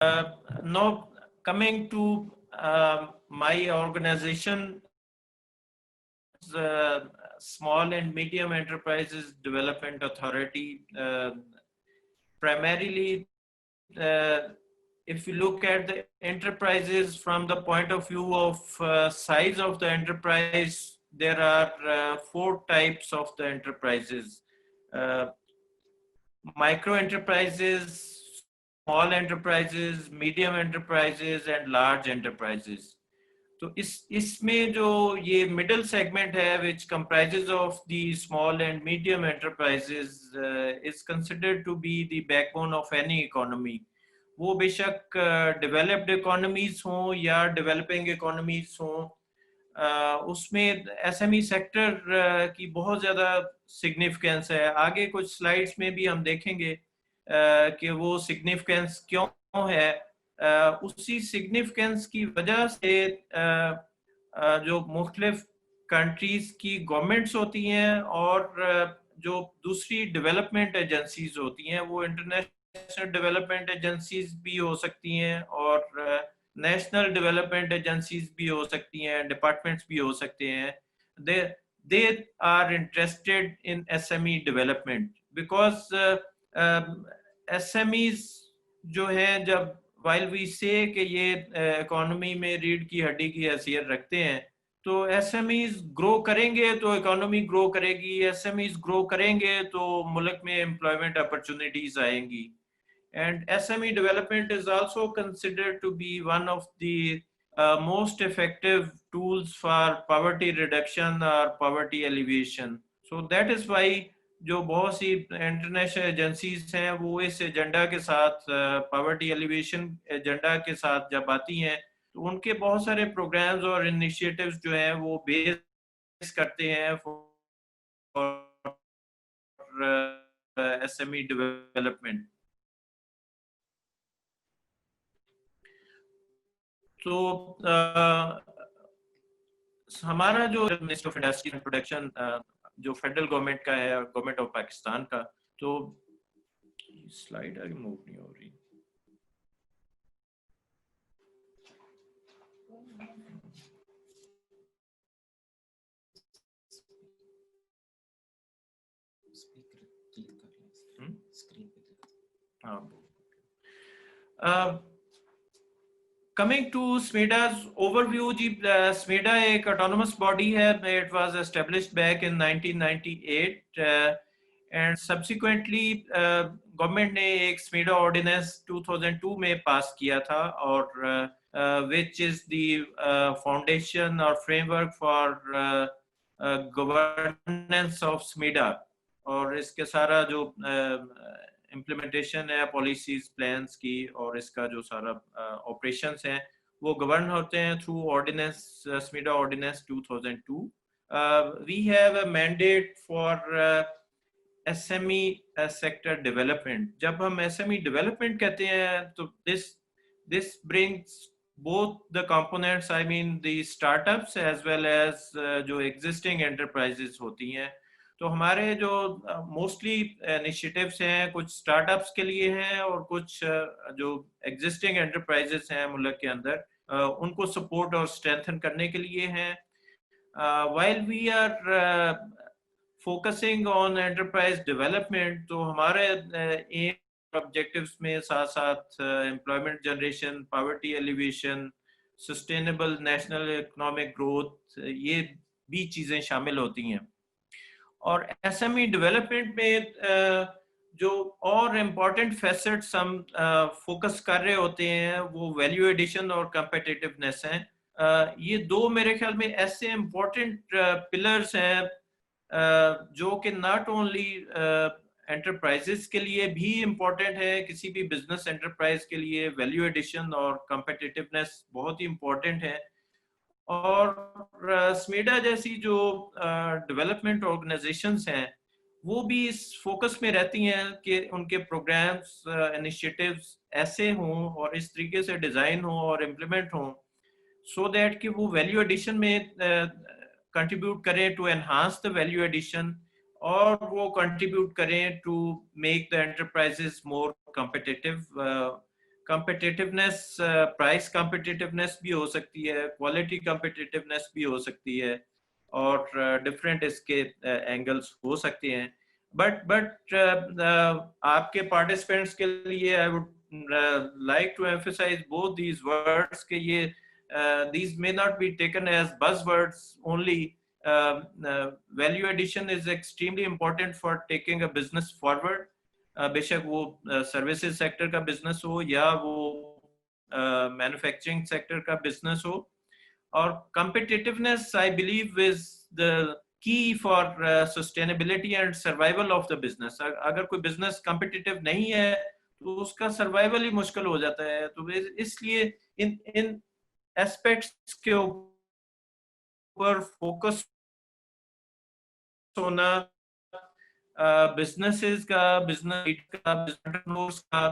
Now coming to my organization, Small and Medium Enterprises Development Authority. Primarily, if you look at the enterprises from the point of view of size of the enterprise, there are 4 types of the enterprises. Uh, Micro enterprises, small enterprises, medium enterprises and large enterprises. तो इसमें जो ये middle segment है, which comprises of the small and medium enterprises, is considered to be the backbone of any economy. वो बेशक developed economies हों या developing economies हों, उसमें SME सेक्टर की बहुत ज़्यादा सिग्निफिकेंस है. आगे कुछ स्लाइड्स में भी हम देखेंगे कि वो सिग्निफिकेंस क्यों है. उसी सिग्निफिकेंस की वजह से जो मुख्तलिफ कंट्रीज की गवर्नमेंट्स होती हैं और जो दूसरी डेवलपमेंट एजेंसीज होती हैं, वो इंटरनेशनल डेवलपमेंट एजेंसीज भी हो सकती हैं और नेशनल डेवलपमेंट एजेंसीज भी हो सकती हैं, डिपार्टमेंट्स भी हो सकते हैं. They are interested in SME development because SMEs जो है, जब वाइल वी से कि ये इकोनॉमी में रीढ़ की हड्डी की हैसियत रखते हैं, तो SMEs ग्रो करेंगे तो इकोनॉमी ग्रो करेगी, SMEs ग्रो करेंगे तो मुल्क में एम्प्लॉयमेंट अपॉर्चुनिटीज आएंगी. And SME development is also considered to be one of the most effective tools for poverty reduction or poverty alleviation. So that is why जो बहुत सी इंटरनेशनल एजेंसीज हैं वो इस एजेंडा के साथ, पॉवर्टी एलिवेशन एजेंडा के साथ जब आती हैं, तो उनके बहुत सारे प्रोग्राम्स और इनिशिएटिव्स जो हैं वो बेस करते हैं फॉर SME डेवलपमेंट. तो हमारा जो ministry of industry and production जो फेडरल गवर्नमेंट का है, गवर्नमेंट ऑफ पाकिस्तान का, तो स्लाइड आगे मूव नहीं हो रही. Coming to SMEDA's overview, SMEDA एक autonomous body है. It was established back in 1998 and subsequently government ने एक SMEDA ordinance 2002 में पास किया था, और which is the foundation or framework for governance of SMEDA. और इसके सारा जो इम्प्लीमेंटेशन है पॉलिसीज प्लान्स की और इसका जो सारा ऑपरेशंस हैं वो गवर्न होते हैं through ordinance, SMEDA ordinance 2002. We have a mandate for SME sector development. जब हम SME डेवलपमेंट कहते हैं तो this brings both the components, I mean the startups as well as जो existing enterprises होती हैं. तो हमारे जो मोस्टली इनिशिएटिव्स हैं कुछ स्टार्टअप्स के लिए हैं और कुछ जो एग्जिस्टिंग एंटरप्राइजेस हैं मुल्क के अंदर, उनको सपोर्ट और स्ट्रेंथन करने के लिए हैं. While we are focusing on enterprise development, तो हमारे एम ऑब्जेक्टिव्स में साथ साथ employment generation, poverty alleviation, sustainable national economic growth, ये भी चीज़ें शामिल होती हैं. और SME डेवलपमेंट में जो और इम्पोर्टेंट फैसेट्स हम फोकस कर रहे होते हैं वो वैल्यू एडिशन और कम्पिटिटिवनेस हैं. ये दो मेरे ख्याल में ऐसे इम्पोर्टेंट पिलर्स हैं जो कि नॉट ओनली एंटरप्राइजेस के लिए भी इम्पोर्टेंट है, किसी भी बिजनेस एंटरप्राइज के लिए वैल्यू एडिशन और कम्पिटिटिवनेस बहुत ही इम्पोर्टेंट है. और SMEDA जैसी जो डेवलपमेंट ऑर्गेनाइजेशंस हैं वो भी इस फोकस में रहती हैं कि उनके प्रोग्राम्स, इनिशिएटिव्स ऐसे हों और इस तरीके से डिज़ाइन हों और इम्प्लीमेंट हों सो दैट कि वो वैल्यू एडिशन में कंट्रीब्यूट करें to enhance the value addition, और वो कंट्रीब्यूट करें to make the enterprises more competitive competitiveness, price competitiveness भी हो सकती है, क्वालिटी competitiveness भी हो सकती है, और डिफरेंट इसके एंगल्स हो सकते हैं. बट आपके पार्टिसिपेंट्स के लिए I would like to emphasize both these words कि ये these may not be taken as buzzwords only. Value addition is extremely important for taking a business forward. बेशक वो सर्विसेज सेक्टर का बिजनेस हो या वो मैन्युफैक्चरिंग सेक्टर का business हो. और competitiveness I believe is the key for sustainability and survival of the business. अगर कोई बिजनेस competitive नहीं है तो उसका सर्वाइवल ही मुश्किल हो जाता है. तो इसलिए इन इन एस्पेक्ट्स के ऊपर फोकस होना बिजनेसेस का, बिजनेस का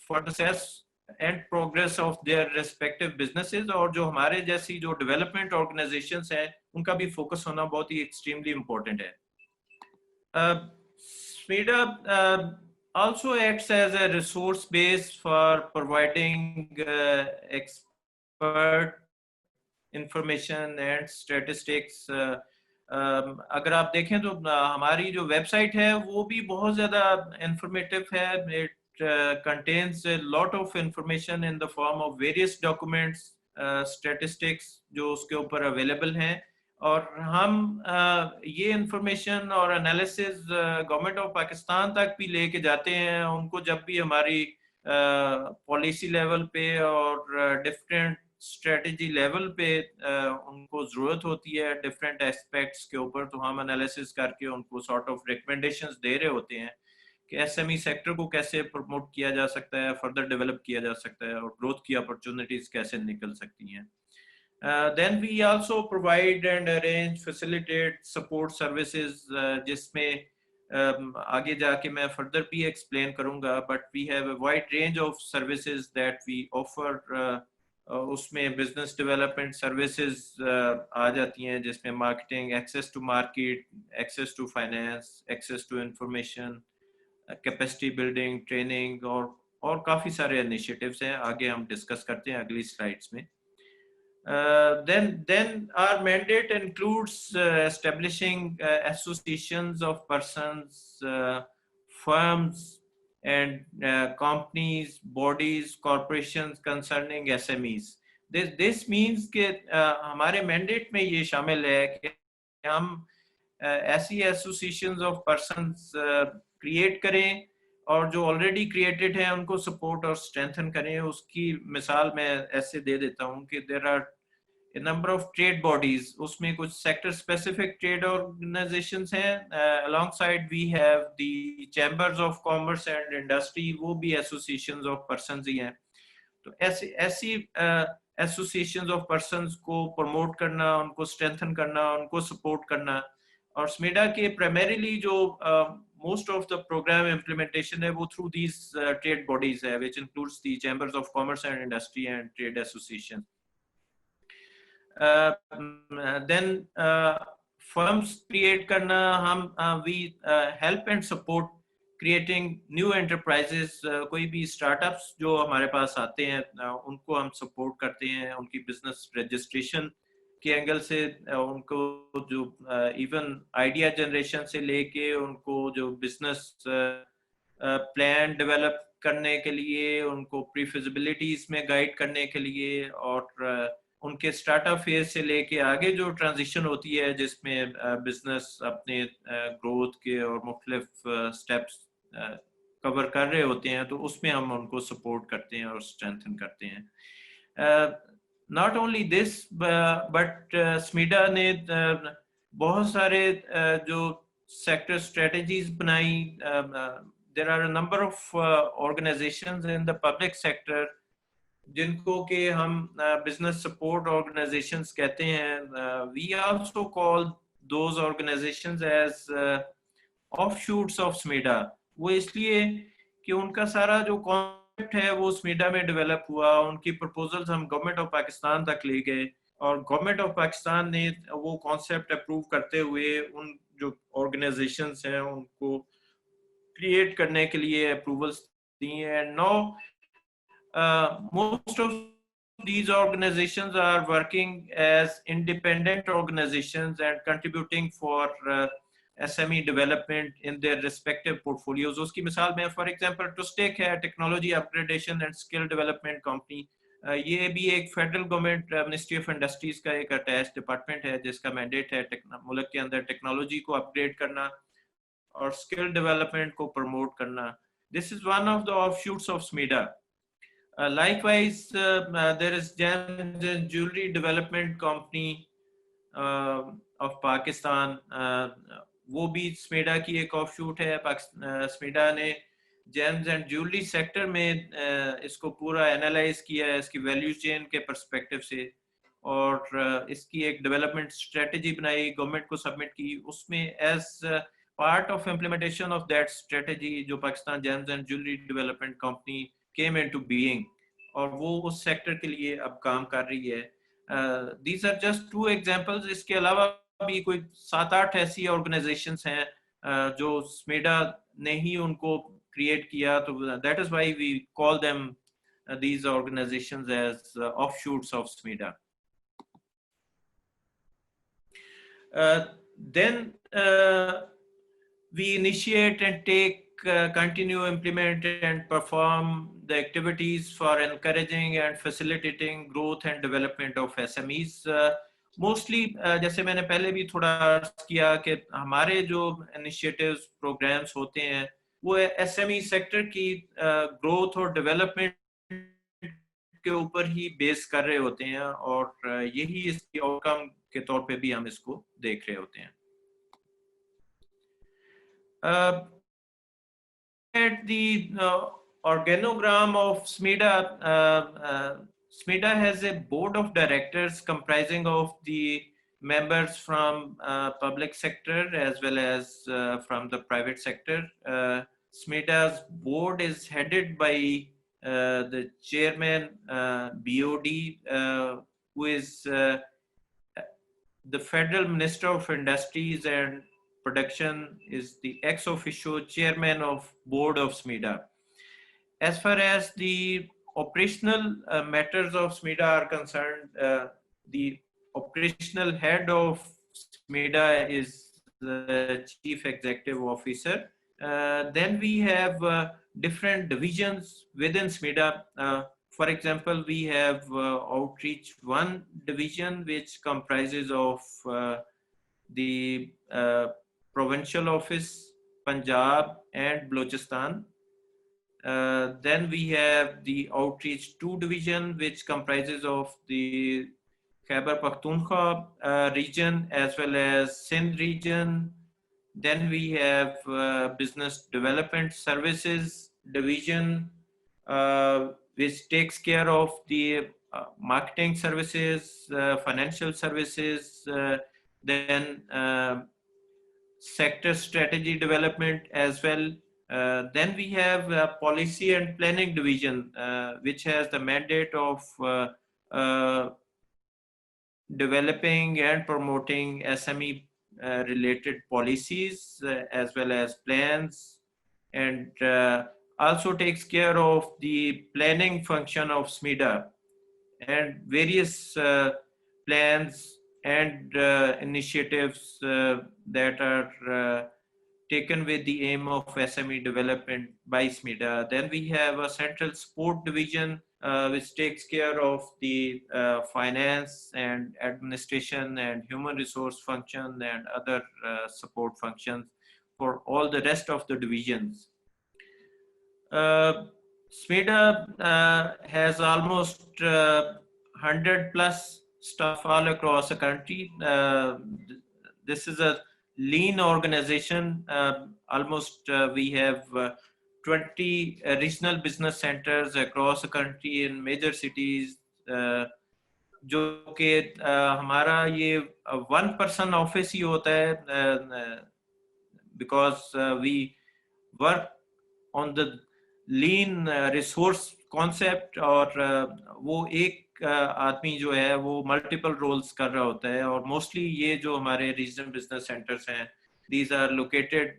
for the success and progress of their respective businesses, और जो हमारे जैसी जो डेवलपमेंट ऑर्गेनाइजेशंस हैं उनका भी फोकस होना बहुत ही एक्सट्रीमली इम्पोर्टेंट है. SMEDA also acts as a resource base for providing expert information and statistics. अगर आप देखें तो हमारी जो वेबसाइट है वो भी बहुत ज़्यादा इंफॉर्मेटिव है. It contains a lot of information in the form of various documents, statistics जो उसके ऊपर अवेलेबल हैं. और हम ये इंफॉर्मेशन और एनालिसिस गवर्नमेंट ऑफ पाकिस्तान तक भी लेके जाते हैं. उनको जब भी हमारी पॉलिसी लेवल पे और डिफरेंट स्ट्रेटजी लेवल पे उनको ज़रूरत होती है डिफरेंट एस्पेक्ट्स के ऊपर, तो हम एनालिसिस करके उनको सॉर्ट ऑफ रिकमेंडेशंस दे रहे होते हैं कि एसएमई सेक्टर को कैसे प्रमोट किया जा सकता है, फर्दर डेवलप किया जा सकता है, और ग्रोथ की अपॉर्चुनिटीज कैसे निकल सकती हैं. Then we also provide and arrange, facilitate support services, जिसमें आगे जाके मैं further भी explain करूँगा, but we have a wide range of services that we offer. उसमें business development services आ जाती हैं, जिसमें marketing, access to market, access to finance, access to information, capacity building, training, और काफ़ी सारे initiatives हैं. आगे हम discuss करते हैं अगली slides में. Then our mandate includes establishing associations of persons, firms, and companies, bodies, corporations concerning SMEs. This means कि हमारे mandate में ये शामिल है कि हम ऐसी associations of persons create करें और जो ऑलरेडी क्रिएटेड है उनको सपोर्ट और स्ट्रेंथन करें. उसकी मिसाल मैं ऐसे दे देता हूँ कि there are a number of trade bodies, उसमें कुछ सेक्टर स्पेसिफिक ट्रेड ऑर्गेनाइजेशंस हैं. Alongside we have the chambers of commerce and industry, वो भी एसोसिएशंस ऑफ पर्संस ही हैं. तो ऐसी एसोसिएशंस ऑफ पर्संस को प्रमोट करना, उनको स्ट्रेंथन करना, उनको सपोर्ट करना. और स्मेडा के प्राइमरीली जो most of the program implementation है वो through these trade bodies है, which includes the chambers of commerce and industry and trade association. Then firms create करना, हम we help and support creating new enterprises. कोई भी startups जो हमारे पास आते हैं उनको हम support करते हैं, उनकी business registration के एंगल से, उनको जो इवन आइडिया जनरेशन से लेके उनको जो बिजनेस प्लान डेवलप करने के लिए, उनको प्री फिजिबिलिटीज में गाइड करने के लिए, और उनके स्टार्टअप फेज से लेके आगे जो ट्रांजिशन होती है जिसमें बिजनेस अपने ग्रोथ के और मुख्तलिफ स्टेप्स कवर कर रहे होते हैं, तो उसमें हम उनको सपोर्ट करते हैं और स्ट्रेंथन करते हैं. Not only this, but SMEDA ने बहुत सारे जो sector strategies बनाई. There are a number of organizations in the public sector जिनको के हम business support organizations कहते हैं. We also call those organizations as offshoots of SMEDA. वो इसलिए कि उनका सारा जो है वो स्मीडा में डेवलप हुआ. उनकी प्रपोजल्स हम गवर्नमेंट ऑफ पाकिस्तान तक ले गए और गवर्नमेंट ऑफ पाकिस्तान ने वो कॉन्सेप्ट अप्रूव करते हुए उन जो ऑर्गेनाइजेशंस हैं उनको क्रिएट करने के लिए अप्रूवल्स दी हैं. No Most of these organizations are working as independent organizations and contributing for SME development in their respective portfolios. उसकी मिसाल में for example TUSTEC है, Technology Upgradation and Skill Development Company. ये भी एक federal government ministry of industries का एक attach department है जिसका मैंडेट है मुल्क के अंदर टेक्नोलॉजी को अपग्रेड करना और स्किल डेवलपमेंट को प्रमोट करना. This is one of the offshoots of SMEDA. Likewise, there is Gems and Jewelry Development Company of Pakistan. वो भी SMEDA की एक ऑफशूट है. SMEDA ने जेम्स एंड ज्वेलरी सेक्टर में इसको पूरा एनालाइज किया है इसकी वैल्यू चेन के पर्सपेक्टिव से और इसकी एक डेवलपमेंट स्ट्रेटजी बनाई, गवर्नमेंट को सबमिट की. उसमें as part of implementation of that strategy जो Pakistan gems and jewellery development company came into being और वो उस सेक्टर के लिए अब काम कर रही है. These are just 2 examples. इसके अलावा भी कोई 7-8 ऐसी ऑर्गेनाइजेशंस हैं जो SMEDA ने ही उनको create किया. तो that is why we call them these organizations as offshoots of SMEDA. Then we initiate and continue, implement and perform the activities for encouraging and facilitating growth and development of SMEs. Mostly जैसे मैंने पहले भी थोड़ा किया कि हमारे जो initiatives programs होते हैं वो SME सेक्टर की ग्रोथ और डेवलपमेंट के ऊपर ही बेस कर रहे होते हैं और यही इसकी आउटकम के तौर पे भी हम इसको देख रहे होते हैं. At the organogram of SMEDA, SMEDA has a board of directors comprising of the members from public sector as well as from the private sector. SMEDA's board is headed by the chairman BOD, who is the Federal Minister of Industries and Production, is the ex officio chairman of board of SMEDA. As far as the operational matters of SMEDA are concerned, the operational head of SMEDA is the Chief Executive Officer. Then we have different divisions within SMEDA. For example, we have Outreach 1 division, which comprises of the Provincial Office, Punjab and Balochistan. Then we have the Outreach 2 division, which comprises of the Khyber Pakhtunkhwa region as well as Sindh region. Then we have Business Development Services division, which takes care of the marketing services, financial services, then sector strategy development as well. Then we have policy and planning division, which has the mandate of developing and promoting SME related policies as well as plans, and also takes care of the planning function of SMEDA and various plans and initiatives that are taken with the aim of SME development by SMEDA. Then we have a central support division which takes care of the finance and administration and human resource function and other support functions for all the rest of the divisions. SMEDA has almost 100 plus staff all across the country. This is a lean organization. Almost we have 20 regional business centers across the country in major cities, जो कि हमारा ये 1 person office ही होता है, because we work on the lean resource concept, और वो एक आदमी जो है वो multiple roles कर रहा होता है. और mostly ये जो हमारे regional business centers हैं, these are located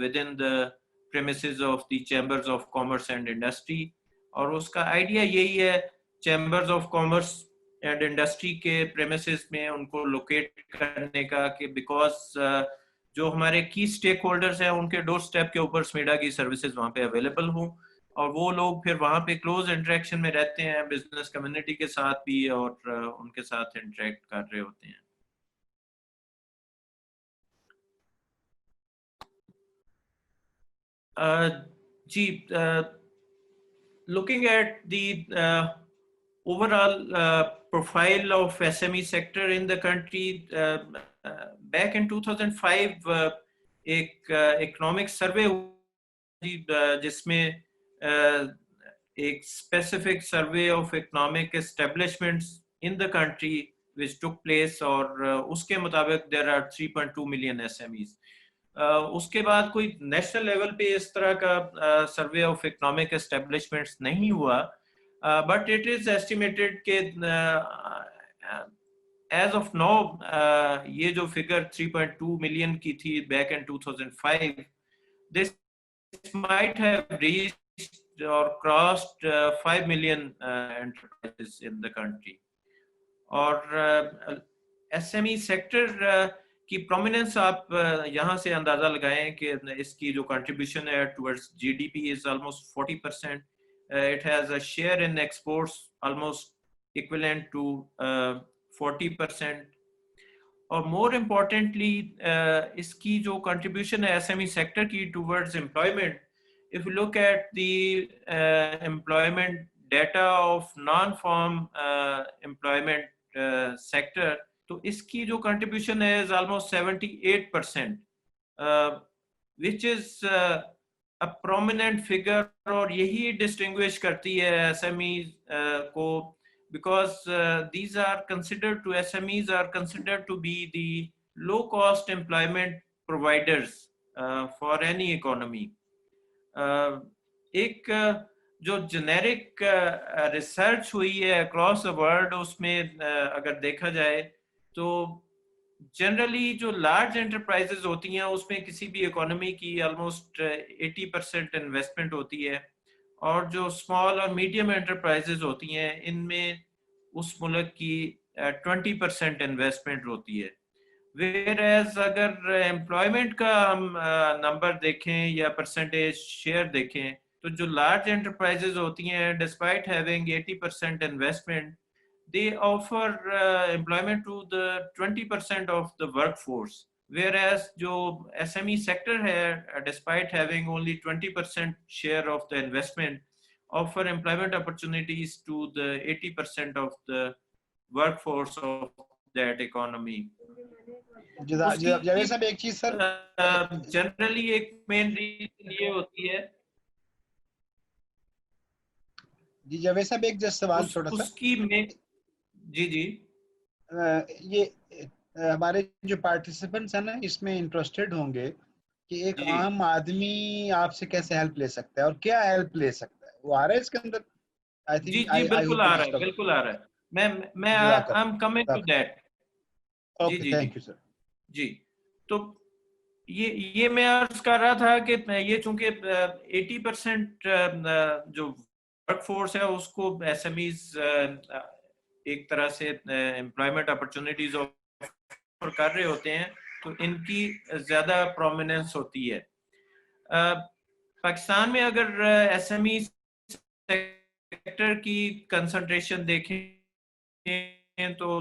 within the premises of the Chambers of Commerce and Industry. और उसका आइडिया यही है chambers of commerce and industry के प्रेमिसेस में उनको लोकेट करने का, कि बिकॉज जो हमारे की स्टेक होल्डर्स हैं उनके डोर स्टेप के ऊपर स्मीडा की सर्विसेज वहाँ पे अवेलेबल हों, और वो लोग फिर वहाँ पे क्लोज इंटरेक्शन में रहते हैं बिजनेस कम्युनिटी के साथ भी, और उनके साथ इंटरेक्ट कर रहे होते हैं। जी, looking at the overall profile of SME sector in the country, back in 2005 एक इकोनॉमिक सर्वे जिसमें एक specific survey of economic establishments in the country which took place, और उसके मुताबिक there are 3.2 million SMEs. उसके बाद कोई नेशनल लेवल पे इस तरह का सर्वे ऑफ इकोनॉमिक एस्टेब्लिशमेंट्स नहीं हुआ, बट इट इज एस्टिमेटेड के एज ऑफ नाउ ये जो फिगर 3.2 मिलियन की थी back in 2005, this might have reached or crossed 5 million enterprises in the country. और SME सेक्टर की प्रोमिनेंस आप यहाँ से अंदाजा लगाएं कि इसकी जो कंट्रीब्यूशन है towards GDP is almost 40%. It has a share in exports almost equivalent to 40%. और मोर इम्पोर्टेंटली इसकी जो कंट्रीब्यूशन है एसएमई सेक्टर की towards employment, if you look at the employment data of non farm employment sector, तो इसकी जो contribution है is almost 78%, which is a prominent figure, और यही डिस्टिंग्विश करती है एसएमई को, because these are considered to SMEs are considered to be the low cost employment providers for any economy. एक जो जेनेरिक रिसर्च हुई है अक्रॉस द वर्ल्ड, उसमें अगर देखा जाए तो जनरली जो लार्ज एंटरप्राइजेज होती हैं उसमें किसी भी इकोनॉमी की ऑलमोस्ट 80% इन्वेस्टमेंट होती है, और जो स्मॉल और मीडियम एंटरप्राइजेज होती हैं इनमें उस मुल्क की 20% इन्वेस्टमेंट होती है. वेयर एज अगर एम्प्लॉयमेंट का हम नंबर देखें या परसेंटेज शेयर देखें, तो जो लार्ज एंटरप्राइजेज होती हैं despite having 80% investment, they offer employment to the 20% of the workforce, whereas जो SME sector है despite having only 20% share of the investment, offer employment opportunities to the 80% of the workforce of that economy. Javed साहब एक चीज sir, generally एक main reason ये होती है जी जावेद साहब एक जस्ट सवाल छोटा सा उसकी में, जी जी ये हमारे जो पार्टिसिपेंट्स हैं ना इसमें इंटरेस्टेड होंगे कि एक आम आदमी आपसे कैसे हेल्प ले सकता है और क्या हेल्प ले सकता है, वो आ रहा है इसके अंदर? आई थिंक जी बिल्कुल आ रहा है, बिल्कुल आ रहा है. मैं I am coming to that. जी जी थैंक यू सर. जी, तो ये मैं अर्ज कर रहा था कि ये चूंकि 80% जो वर्कफोर्स है उसको एसएमईज एक तरह से एम्प्लॉयमेंट अपॉर्चुनिटीज ऑफर कर रहे होते हैं, तो इनकी ज्यादा प्रोमिनेंस होती है. पाकिस्तान में अगर एसएमई सेक्टर की कंसंट्रेशन देखें तो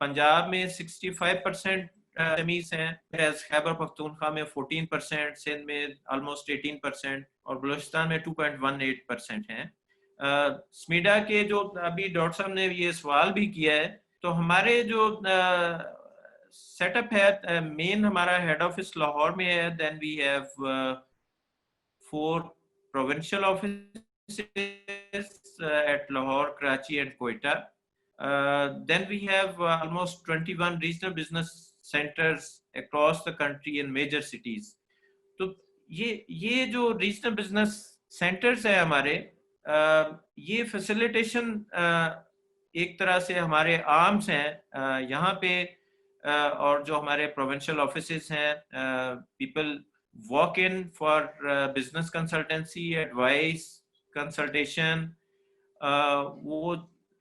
पंजाब में 65% एसएमईज हैं, खैबर पख्तूनख्वा में 14%, सिंध में ऑलमोस्ट 18% और बलूचिस्तान में 2.18% हैं. स्मीडा के जो अभी डॉक्टर साहब ने ये सवाल भी किया है, तो हमारे जो सेटअप है, मेन हमारा हेड ऑफिस लाहौर में है, then we have 4 provincial offices at Lahore, Karachi and Quetta. Then we have almost 21 regional business centers across the country in major cities. तो ये जो regional business centers है हमारे, ये facilitation एक तरह से हमारे आर्म्स हैं यहाँ पे, और जो हमारे provincial offices हैं, people walk in for business consultancy, advice, consultation, वो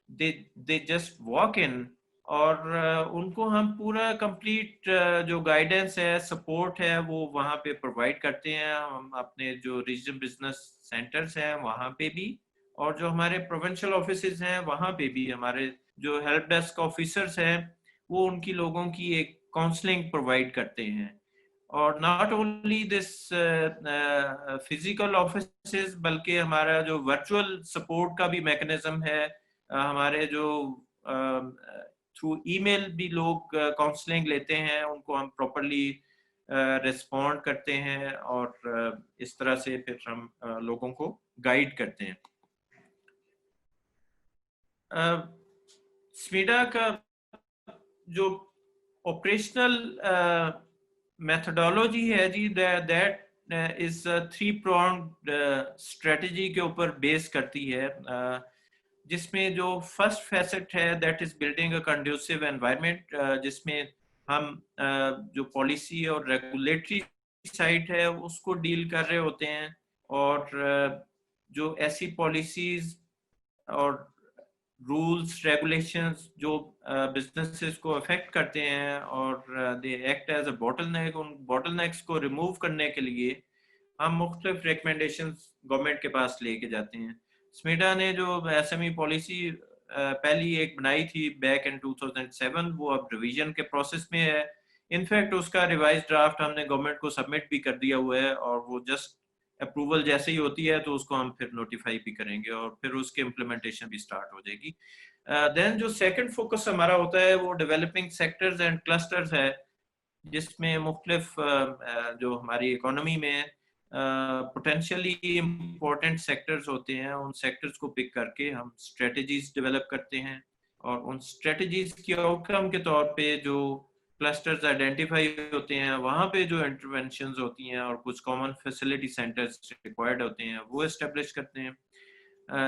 दे जस्ट वॉक इन, और उनको हम पूरा कंप्लीट जो गाइडेंस है, सपोर्ट है, वो वहाँ पे प्रोवाइड करते हैं। हम अपने जो रीजनल बिजनेस सेंटर्स हैं वहाँ पे भी, और जो हमारे प्रोविंशियल ऑफिसेज हैं वहाँ पे भी हमारे जो हेल्प डेस्क ऑफिसर्स हैं वो उनकी लोगों की एक काउंसलिंग प्रोवाइड करते हैं। और not only this physical offices, बल्कि हमारा जो वर्चुअल सपोर्ट का भी मैकेनिज्म है, हमारे जो थ्रू ईमेल भी लोग काउंसलिंग लेते हैं, उनको हम प्रॉपरली रिस्पॉन्ड करते हैं, और इस तरह से फिर हम लोगों को गाइड करते हैं। स्मीडा का जो ऑपरेशनल मेथोडोलॉजी है जी, दैट इज 3-pronged स्ट्रेटजी के ऊपर बेस करती है, जिसमें जो फर्स्ट फैसेट है that is building a conducive environment, जिसमें हम जो पॉलिसी और रेगुलेटरी साइड है उसको डील कर रहे होते हैं, और जो ऐसी पॉलिसीज और रूल्स रेगुलेशंस जो बिजनेसेस को अफेक्ट करते हैं और they act as a bottleneck, उन बॉटलनेक्स को रिमूव करने के लिए हम मुख्तलिफ रिकमेंडेशंस गवर्नमेंट के पास लेके जाते हैं। स्मीडा ने जो एसएमई पॉलिसी पहली एक बनाई थी बैक इन 2007, वो अब रिवीजन के प्रोसेस में है। इनफैक्ट उसका रिवाइज ड्राफ्ट हमने गवर्नमेंट को सबमिट भी कर दिया हुआ है, और वो जस्ट अप्रूवल जैसे ही होती है तो उसको हम फिर नोटिफाई भी करेंगे, और फिर उसकी इम्प्लीमेंटेशन भी स्टार्ट हो जाएगी। देन जो सेकंड फोकस हमारा होता है वो डेवलपिंग सेक्टर्स एंड क्लस्टर्स है, जिसमें मुख्तलिफ जो हमारी इकोनॉमी में पोटेंशियली इम्पोर्टेंट सेक्टर्स होते हैं, उन सेक्टर्स को पिक करके हम स्ट्रेटजीज डेवलप करते हैं, और उन स्ट्रेटजीज के आउटकम के तौर पे जो क्लस्टर्स आइडेंटिफाई होते हैं वहाँ पे जो इंटरवेंशंस होती हैं और कुछ कॉमन फैसिलिटी सेंटर्स रिक्वायर्ड होते हैं वो एस्टेब्लिश करते हैं।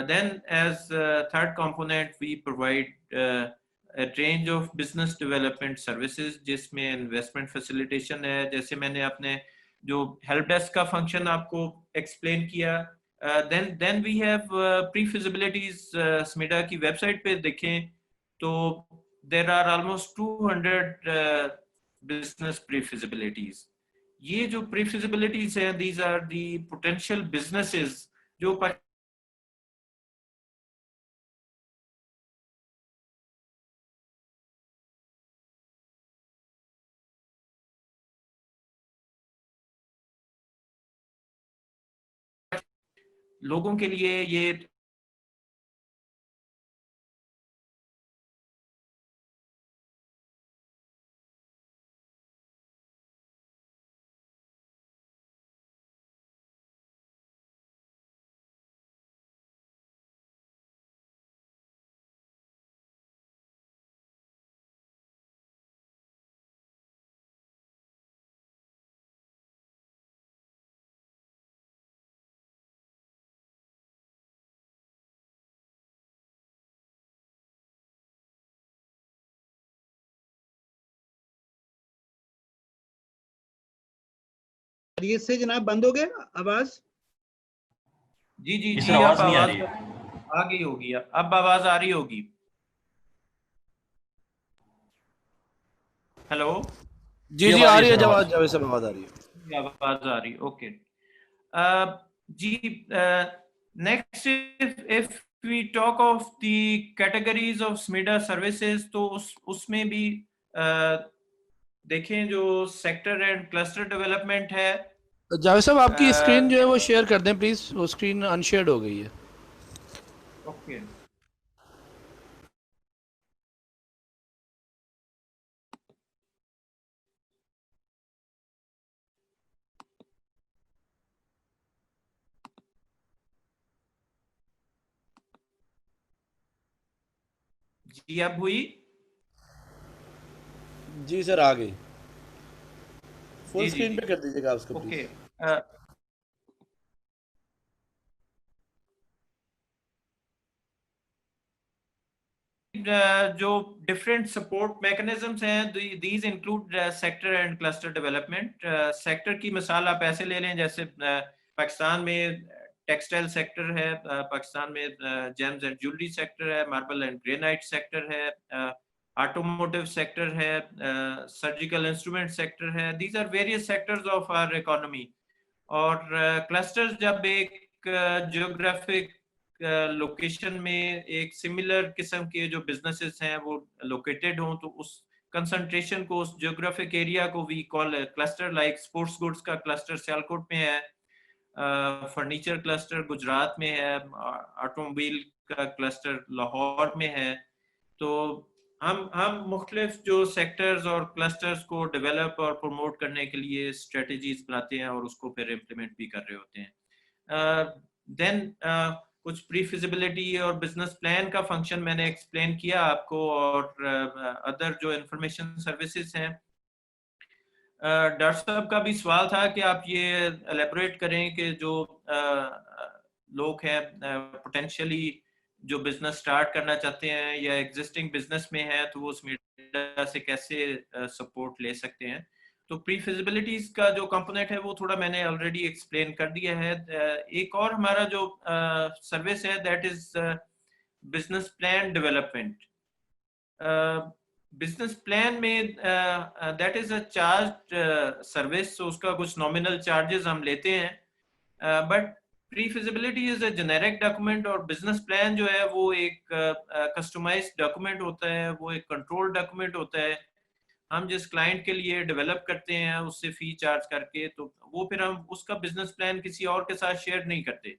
Then as third component we provide a range of business development services, जिसमें investment facilitation है, जैसे मैंने अपने जो help desk का function आपको explain किया। Then we have pre-feasibilities, SMIDA की website पे देखें तो there are almost 200 business pre-feasibilities। ये जो pre-feasibilities हैं, these are the potential businesses जो लोगों के लिए ये ये से जनाब बंद हो गया आवाज? जी जी इस जी, आवाज अब नहीं आ आवाज रही है। आ गई होगी, अब आवाज आ रही होगी। हेलो जी जी आ रही है जवाब, जावेद साहब आवाज आ रही है। आवाज आ रही, ओके। जी, next if we talk of the categories of SMEDA services, तो उसमें भी देखें जो सेक्टर एंड क्लस्टर डेवलपमेंट है। जावेद साहब आपकी स्क्रीन जो है वो शेयर कर दें प्लीज, वो स्क्रीन अनशेयर्ड हो गई है। ओके जी, अब हुई? जी सर आ गई, फुल जी जी स्क्रीन जी, पे कर दीजिएगा आप उसको ओके। प्लीज। जो डिफरेंट सपोर्ट मैकेनिज्म्स हैं, these include sector and cluster development. Sector की मिसाल आप ऐसे ले लें, जैसे पाकिस्तान में टेक्सटाइल सेक्टर है पाकिस्तान में, जेम्स एंड ज्वेलरी सेक्टर है, मार्बल एंड ग्रेनाइट सेक्टर है, ऑटोमोटिव सेक्टर है, सर्जिकल इंस्ट्रूमेंट सेक्टर है. These are various sectors of our economy. और क्लस्टर्स जब एक जियोग्राफिक लोकेशन में एक सिमिलर किस्म के जो बिजनेसेस हैं वो लोकेटेड हों, तो उस कंसंट्रेशन को, उस जियोग्राफिक एरिया को we call cluster. Like sports goods का क्लस्टर सियालकोट में है, फर्नीचर क्लस्टर गुजरात में है, ऑटोमोबाइल का क्लस्टर लाहौर में है. तो हम मुख्तलिफ जो सेक्टर्स और क्लस्टर्स को डेवलप और प्रमोट करने के लिए स्ट्रेटजीज बनाते हैं और उसको फिर इम्प्लीमेंट भी कर रहे होते हैं. देन कुछ प्री फिजिबिलिटी और बिजनेस प्लान का फंक्शन मैंने एक्सप्लेन किया आपको, और अदर जो इंफॉर्मेशन सर्विसेज हैं. डॉक्टर साहब का भी सवाल था कि आप ये एलेबोरेट करें कि जो लोग हैं पोटेंशियली जो बिजनेस स्टार्ट करना चाहते हैं या एग्जिस्टिंग बिजनेस में है, तो वो SMETA से कैसे सपोर्ट ले सकते हैं. तो प्री फिजिबिलिटीज का जो कंपोनेंट है वो थोड़ा मैंने ऑलरेडी एक्सप्लेन कर दिया है. एक और हमारा जो सर्विस है that is business plan development. Business plan में that is a charge service, तो उसका कुछ नॉमिनल चार्जेस हम लेते हैं. But pre feasibility is a generic document, और बिजनेस प्लान जो है वो एक कस्टमाइज्ड डॉक्यूमेंट होता है, वो एक कंट्रोल डॉक्यूमेंट होता है. हम जिस क्लाइंट के लिए डेवलप करते हैं उससे फी चार्ज करके, तो वो फिर हम उसका बिजनेस प्लान किसी और के साथ शेयर नहीं करते.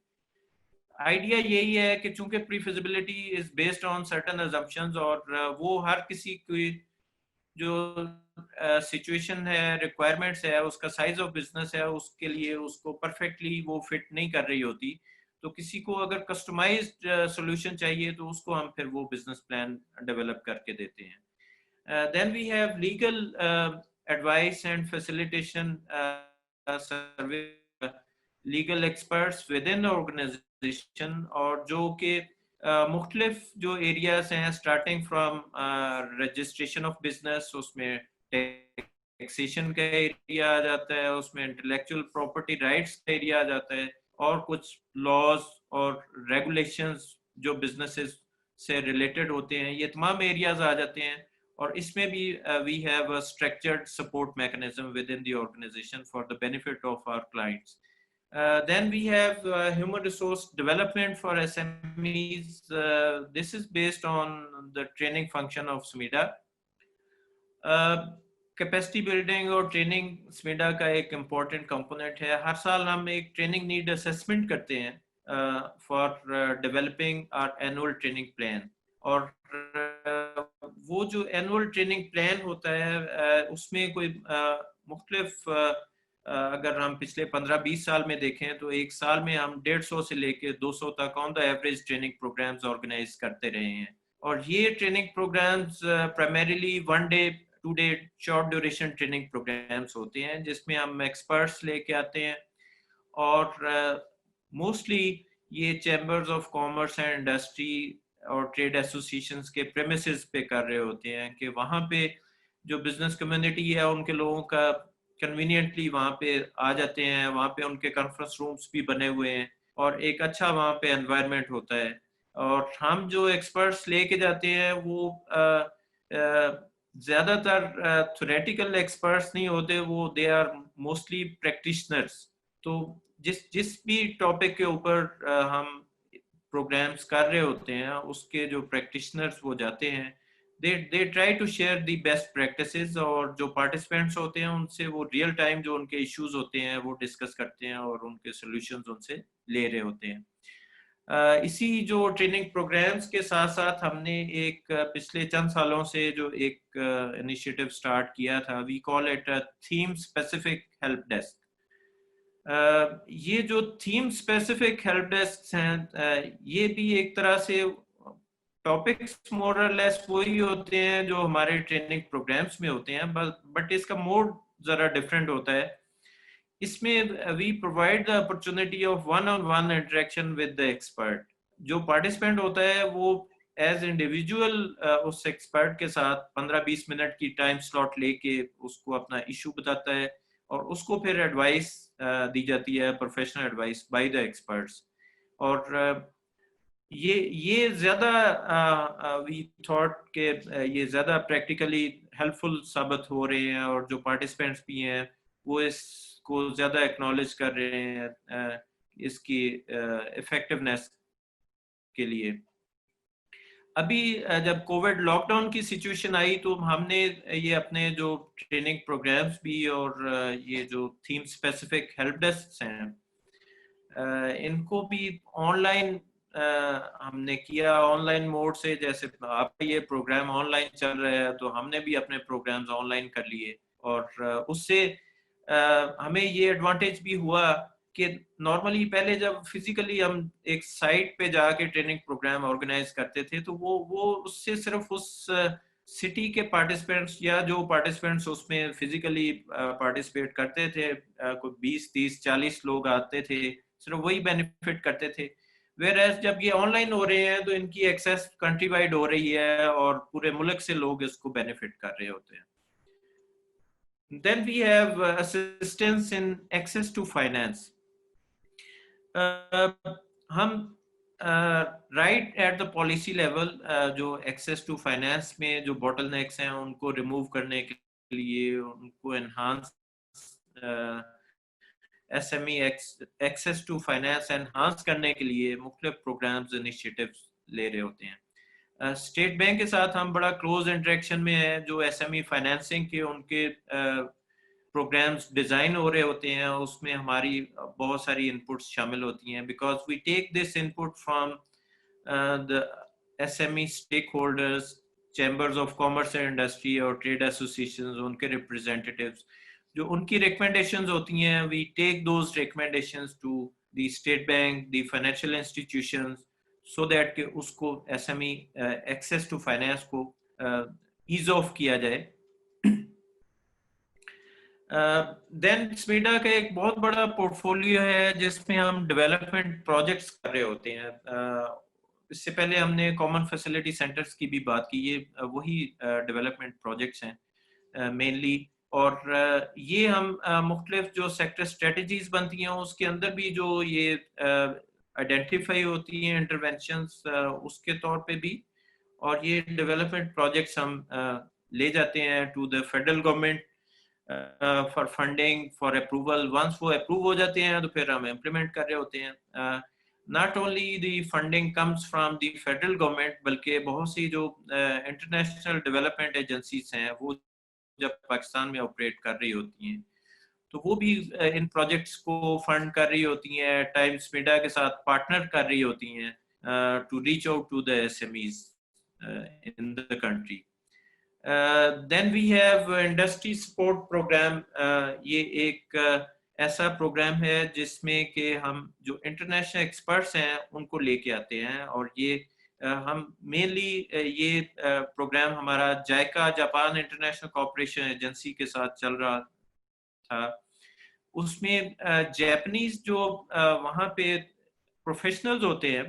आइडिया यही है कि चूंकि pre feasibility is based on certain assumptions, और वो हर किसी की जो सिचुएशन है, रिक्वायरमेंट्स है, उसका साइज ऑफ बिजनेस है, उसके लिए उसको परफेक्टली वो फिट नहीं कर रही होती. तो किसी को अगर कस्टमाइज्ड सॉल्यूशन चाहिए तो उसको हम फिर वो बिजनेस प्लान डेवलप करके देते हैं. Then we have legal advice and facilitation service, legal experts within the organization, और जो कि मुख्तलिफ जो एरियाज हैं, starting from registration of business, उसमें टैक्सेशन का एरिया आ जाता है, उसमें इंटेलेक्चुअल प्रॉपर्टी राइट्स का एरिया आ जाता है, और कुछ लॉज और रेगुलेशंस जो बिजनेसेस से रिलेटेड होते हैं, ये तमाम एरियाज आ जाते हैं. और इसमें भी we have a structured support mechanism within the organization for the benefit of our clients. Then we have human resource development for SMEs. This is based on the training function of SMETA. Capacity building और training SMETA का एक important component है. हर साल हम एक training need assessment करते हैं for developing our annual training plan. और वो जो एनुअल ट्रेनिंग प्लान होता है उसमें कोई मुख्तलिफ अगर हम पिछले 15-20 साल में देखें तो एक साल में हम 150 से लेके 200 तक on the average training programmes organise करते रहे हैं. और ये training programmes primarily 1 day 2 day short duration training programmes होते हैं, जिसमें हम एक्सपर्ट्स लेके आते हैं. और मोस्टली ये chambers of commerce and industry और ट्रेड एसोसिएशंस के प्रेमिसेस पे कर रहे होते हैं कि वहाँ पे जो बिजनेस कम्युनिटी है उनके लोगों का कन्वीनियंटली वहाँ पे आ जाते हैं. वहाँ पे उनके कॉन्फ्रेंस रूम्स भी बने हुए हैं और एक अच्छा वहाँ पे एनवायरनमेंट होता है. और हम जो एक्सपर्ट्स लेके जाते हैं वो ज़्यादातर थ्योरेटिकल एक्सपर्ट्स नहीं होते, वो दे आर मोस्टली प्रैक्टिशनर्स. तो जिस भी टॉपिक के ऊपर हम प्रोग्राम्स कर रहे होते हैं उसके जो प्रैक्टिशनर्स वो जाते हैं, they try to share the best practices, और जो पार्टिसिपेंट्स होते हैं उनसे वो रियल टाइम जो उनके इश्यूज होते हैं वो डिस्कस करते हैं और उनके सॉल्यूशंस उनसे ले रहे होते हैं. इसी जो ट्रेनिंग प्रोग्राम्स के साथ साथ हमने एक पिछले चंद सालों से जो एक इनिशिएटिव स्टार्ट किया था, we call it theme specific help desk. ये जो थीम स्पेसिफिक हेल्प डेस्क हैं, ये भी एक तरह से टॉपिक्स मोर और लेस वही होते हैं जो हमारे ट्रेनिंग प्रोग्राम्स में होते हैं, बट इसका मोड जरा डिफरेंट होता है. इसमें we provide the opportunity of one on one interaction with the expert. जो पार्टिसिपेंट होता है वो एज इंडिविजुअल उस एक्सपर्ट के साथ 15-20 मिनट की टाइम स्लॉट लेके उसको अपना इशू बताता है और उसको फिर एडवाइस दी जाती है, professional advice by the experts. और ये ज़्यादा वी थॉट के ये ज़्यादा प्रैक्टिकली हेल्पफुल साबित हो रहे हैं, और जो पार्टिसिपेंट्स भी हैं वो इसको ज़्यादा एक्नॉलेज कर रहे हैं इसकी इफेक्टिवनेस के लिए। अभी जब कोविड लॉकडाउन की सिचुएशन आई तो हमने ये अपने जो ट्रेनिंग प्रोग्राम्स भी और ये जो थीम स्पेसिफिक हेल्प डेस्क हैं इनको भी ऑनलाइन हमने किया, ऑनलाइन मोड से। जैसे आपका ये प्रोग्राम ऑनलाइन चल रहा है तो हमने भी अपने प्रोग्राम्स ऑनलाइन कर लिए, और उससे हमें ये एडवांटेज भी हुआ कि नॉर्मली पहले जब फिजिकली हम एक साइट पे जाके ट्रेनिंग प्रोग्राम ऑर्गेनाइज करते थे तो वो उससे सिर्फ उस सिटी के पार्टिसिपेंट्स या जो पार्टिसिपेंट्स उसमें फिजिकली पार्टिसिपेट करते थे कोई 20, 30, 40 लोग आते थे, सिर्फ वही बेनिफिट करते थे। वेयर जब ये ऑनलाइन हो रहे हैं तो इनकी एक्सेस कंट्री वाइड हो रही है और पूरे मुल्क से लोग इसको बेनिफिट कर रहे होते हैं। Then we have assistance in access to finance. हम right at the policy level जो एक्सेस टू फाइनेंस में जो बॉटलनेक्स हैं उनको रिमूव करने के लिए, उनको enhance SME access to finance enhance करने के लिए मुख्तलिफ प्रोग्राम्स इनिशिएटिव्स ले रहे होते हैं। स्टेट बैंक के साथ हम बड़ा क्लोज इंटरेक्शन में है, जो SME फाइनेंसिंग के उनके प्रोग्राम्स डिजाइन हो रहे होते हैं उसमें हमारी बहुत सारी इनपुट्स शामिल होती हैं, because we take this input from the SME stakeholders, chambers of commerce and industry और ट्रेड एसोसिएशंस, उनके रिप्रेजेंटेटिव्स जो उनकी रिकमेंडेशंस होती हैं, we take those recommendations to the State Bank, the financial institutions, so that कि उसको SME access to finance को ease of किया जाए। देन स्मीडा का एक बहुत बड़ा पोर्टफोलियो है जिसमें हम डेवलपमेंट प्रोजेक्ट्स कर रहे होते हैं। इससे पहले हमने कॉमन फैसिलिटी सेंटर्स की भी बात की, ये वही डेवलपमेंट प्रोजेक्ट्स हैं मेनली, और ये हम मुख्तलिफ जो सेक्टर स्ट्रेटजीज बनती हैं उसके अंदर भी जो ये आइडेंटिफाई होती हैं इंटरवेंशंस उसके तौर पे भी, और ये डेवलपमेंट प्रोजेक्ट्स हम ले जाते हैं to the federal government for funding, for approval. Once वो अप्रूव हो जाते हैं तो फिर हम इम्प्लीमेंट कर रहे होते हैं। Not only the funding comes from the federal government, बल्कि बहुत सी जो इंटरनेशनल डेवलपमेंट एजेंसीज हैं वो जब पाकिस्तान में ऑपरेट कर रही होती हैं तो वो भी इन प्रोजेक्ट्स को फंड कर रही होती हैं, टाइम्स मीडिया के साथ पार्टनर कर रही होती हैं to reach out to the SMEs in the country. Then we have industry support program. ये एक ऐसा प्रोग्राम है जिसमें कि हम जो इंटरनेशनल एक्सपर्ट्स हैं उनको लेके आते हैं, और ये हम मेनली ये प्रोग्राम हमारा जायका जापान इंटरनेशनल कोऑपरेशन एजेंसी के साथ चल रहा था। उसमें जापानीज जो वहाँ पे प्रोफेशनल्स होते हैं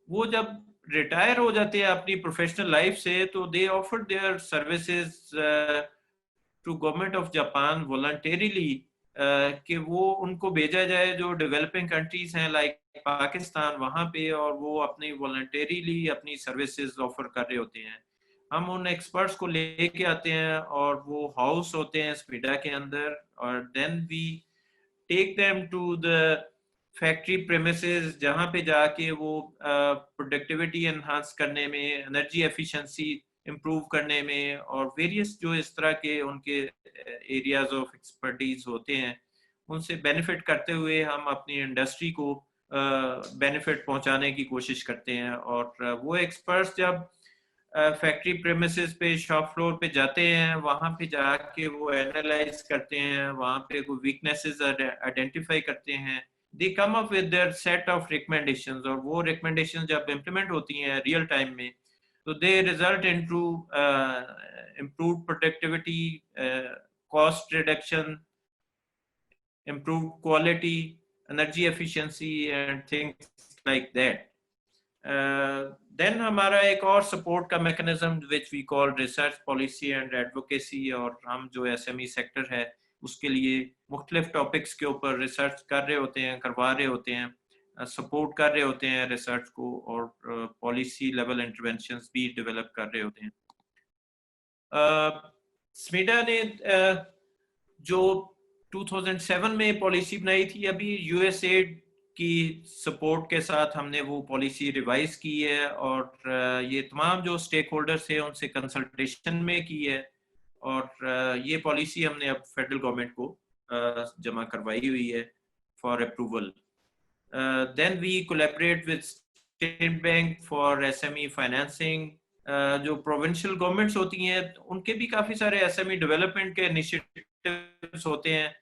वो जब रिटायर हो जाते हैं अपनी प्रोफेशनल लाइफ से तो they offer their services to government of Japan voluntarily, कि वो उनको भेजा जाए जो डेवलपिंग कंट्रीज हैं लाइक पाकिस्तान वहाँ पे, और वो अपनी वॉलंटरीली अपनी सर्विसेज ऑफर कर रहे होते हैं। हम उन एक्सपर्ट्स को लेके आते हैं और वो हाउस होते हैं स्पीडा के अंदर, और then we take them to the factory premises जहाँ पे जाके वो प्रोडक्टिविटी एनहांस करने में, एनर्जी एफिशिएंसी इम्प्रूव करने में, और वेरियस जो इस तरह के उनके एरियाज ऑफ एक्सपर्टीज होते हैं उनसे बेनिफिट करते हुए हम अपनी इंडस्ट्री को बेनिफिट पहुंचाने की कोशिश करते हैं। और वो एक्सपर्ट्स जब फैक्ट्री प्रेमिसेस पे, शॉप फ्लोर पे जाते हैं, वहाँ पे जाके वो एनालाइज करते हैं, वहाँ पे कोई वीकनेसेस आइडेंटिफाई करते हैं, they come up with their set of recommendations, और वो recommendations जब implement होती हैं real time में तो they result into improved productivity, cost reduction, improved quality, energy efficiency and things like that. Then हमारा एक और support का mechanism which we call research policy and advocacy, और हम जो SME sector है उसके लिए मुख्तलिफ टॉपिक्स के ऊपर रिसर्च कर रहे होते हैं, करवा रहे होते हैं, सपोर्ट कर रहे होते हैं रिसर्च को, और पॉलिसी लेवल इंटरवेंशंस भी डेवलप कर रहे होते हैं। स्मीडा ने जो 2007 में पॉलिसी बनाई थी, अभी यूएसएड की सपोर्ट के साथ हमने वो पॉलिसी रिवाइज की है, और ये तमाम जो स्टेक होल्डर्स हैं उनसे कंसल्टेशन में की है, और ये पॉलिसी हमने अब फेडरल गवर्नमेंट को जमा करवाई हुई है for approval. Then we collaborate with State Bank for SME financing. जो प्रोविंशियल गवर्नमेंट्स होती हैं उनके भी काफ़ी सारे एसएमई डेवलपमेंट के इनिशिएटिव्स होते हैं,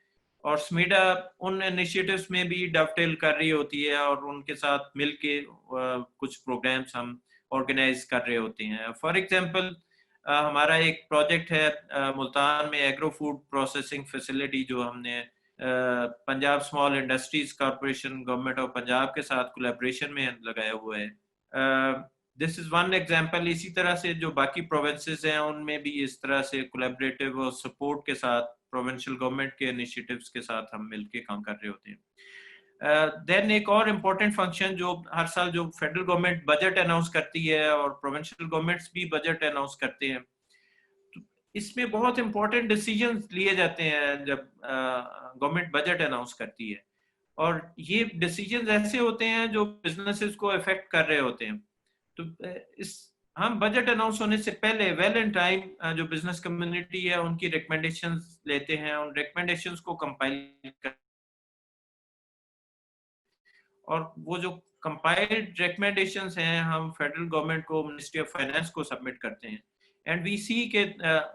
और स्मीडा उन इनिशिएटिव्स में भी डवटेल कर रही होती है, और उनके साथ मिलके कुछ प्रोग्राम्स हम ऑर्गेनाइज कर रहे होते हैं। फॉर एग्जांपल हमारा एक प्रोजेक्ट है मुल्तान में, एग्रो फूड प्रोसेसिंग फैसिलिटी, जो हमने Punjab small industries corporation government of Punjab के साथ कोलैबोरेशन में लगाया हुआ है। This is one example. इसी तरह से जो बाकी प्रोविंसेस हैं उनमें भी इस तरह से कोलैबोरेटिव और सपोर्ट के साथ प्रोविंशियल गवर्नमेंट के इनिशिएटिव्स के साथ हम मिलके काम कर रहे होते हैं। देन एक और इम्पोर्टेंट फंक्शन जो हर साल जो फेडरल गवर्नमेंट बजट अनाउंस करती है और प्रोविंशियल गवर्नमेंट्स भी बजट अनाउंस करते हैं, तो इसमें बहुत इंपॉर्टेंट डिसीजंस लिए जाते हैं जब गवर्नमेंट बजट अनाउंस करती है, और ये डिसीजंस ऐसे होते हैं जो बिजनेसेस को अफेक्ट कर रहे होते हैं। तो इस हम बजट अनाउंस होने से पहले वेल इन टाइम जो बिजनेस कम्युनिटी है उनकी रिकमेंडेशंस लेते हैं, उन रिकमेंडेशंस को कंपाइल कर, और वो जो कंपाइल्ड रिकमेंडेशंस हैं हम फेडरल गवर्नमेंट को, मिनिस्ट्री ऑफ फाइनेंस को सबमिट करते हैं। एंड वी सी के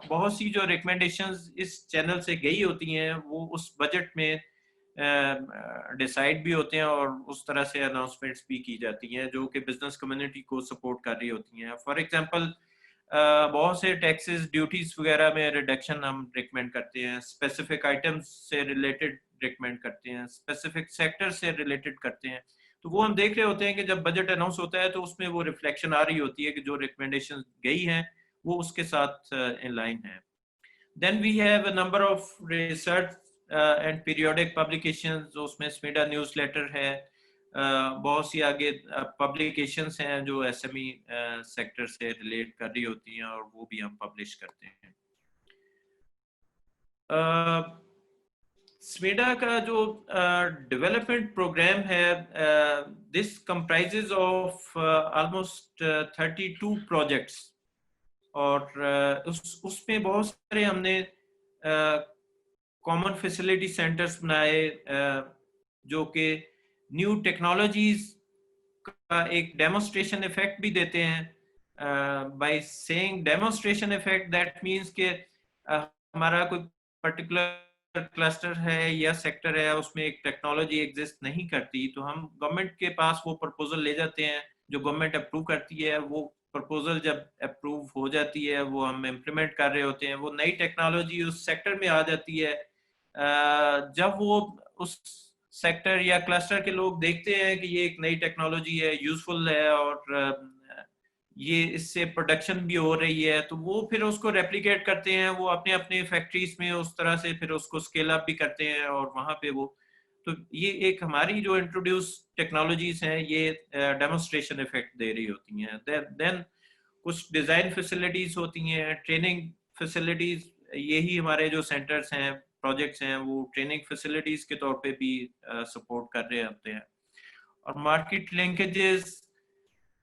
बहुत सी जो रिकमेंडेशंस इस चैनल से गई होती हैं वो उस बजट में डिसाइड भी होते हैं, और उस तरह से अनाउंसमेंट्स भी की जाती हैं जो कि बिजनेस कम्युनिटी को सपोर्ट कर रही होती हैं। फॉर एग्जांपल बहुत से टैक्सेस ड्यूटीज वगैरह में रिडक्शन हम रिकमेंड करते हैं, स्पेसिफिक आइटम्स से रिलेटेड रिकमेंड करते हैं, स्पेसिफिक सेक्टर से रिलेटेड करते हैं। तो वो हम देख रहे होते हैं कि जब बजट अनाउंस होता है तो उसमें वो रिफ्लेक्शन आ रही होती है कि जो रिकमेंडेशन गई हैं वो उसके साथ इन लाइन है। Then we have a number of research and periodic publications, उसमें स्मीडा न्यूज़लेटर है, बहुत सी आगे पब्लिकेशंस हैं जो एसएमई सेक्टर से रिलेट कर रही होती हैं, और वो भी हम पब्लिश करते हैं। स्मीडा का जो डेवलपमेंट प्रोग्राम है, this comprises of almost 32 projects, और उसमें बहुत सारे हमने कॉमन फैसिलिटी सेंटर्स बनाए जो कि न्यू टेक्नोलॉजीज का एक डेमोन्स्ट्रेशन इफेक्ट भी देते हैं। By saying demonstration effect, that means कि हमारा कोई पर्टिकुलर क्लस्टर है या सेक्टर है उसमें एक टेक्नोलॉजी एग्जिस्ट नहीं करती, तो हम गवर्नमेंट के पास वो प्रपोजल ले जाते हैं जो गवर्नमेंट अप्रूव करती है। वो प्रपोजल जब अप्रूव हो जाती है वो हम इम्प्लीमेंट कर रहे होते हैं, वो नई टेक्नोलॉजी उस सेक्टर में आ जाती है। जब वो उस सेक्टर या क्लस्टर के लोग देखते हैं कि ये एक नई टेक्नोलॉजी है, यूजफुल है, और ये इससे प्रोडक्शन भी हो रही है, तो वो फिर उसको रेप्लिकेट करते हैं, वो अपने अपने फैक्ट्रीज में उस तरह से फिर उसको स्केल अप भी करते हैं, और वहां पे वो, तो ये एक हमारी जो इंट्रोड्यूस टेक्नोलॉजीज हैं ये डेमोन्स्ट्रेशन इफेक्ट दे रही होती हैं। देन कुछ डिजाइन फैसिलिटीज होती हैं, ट्रेनिंग फैसिलिटीज, यही हमारे जो सेंटर्स हैं, प्रोजेक्ट्स हैं, वो ट्रेनिंग फैसिलिटीज के तौर पे भी सपोर्ट कर रहे होते हैं, और मार्केट लिंकेजेस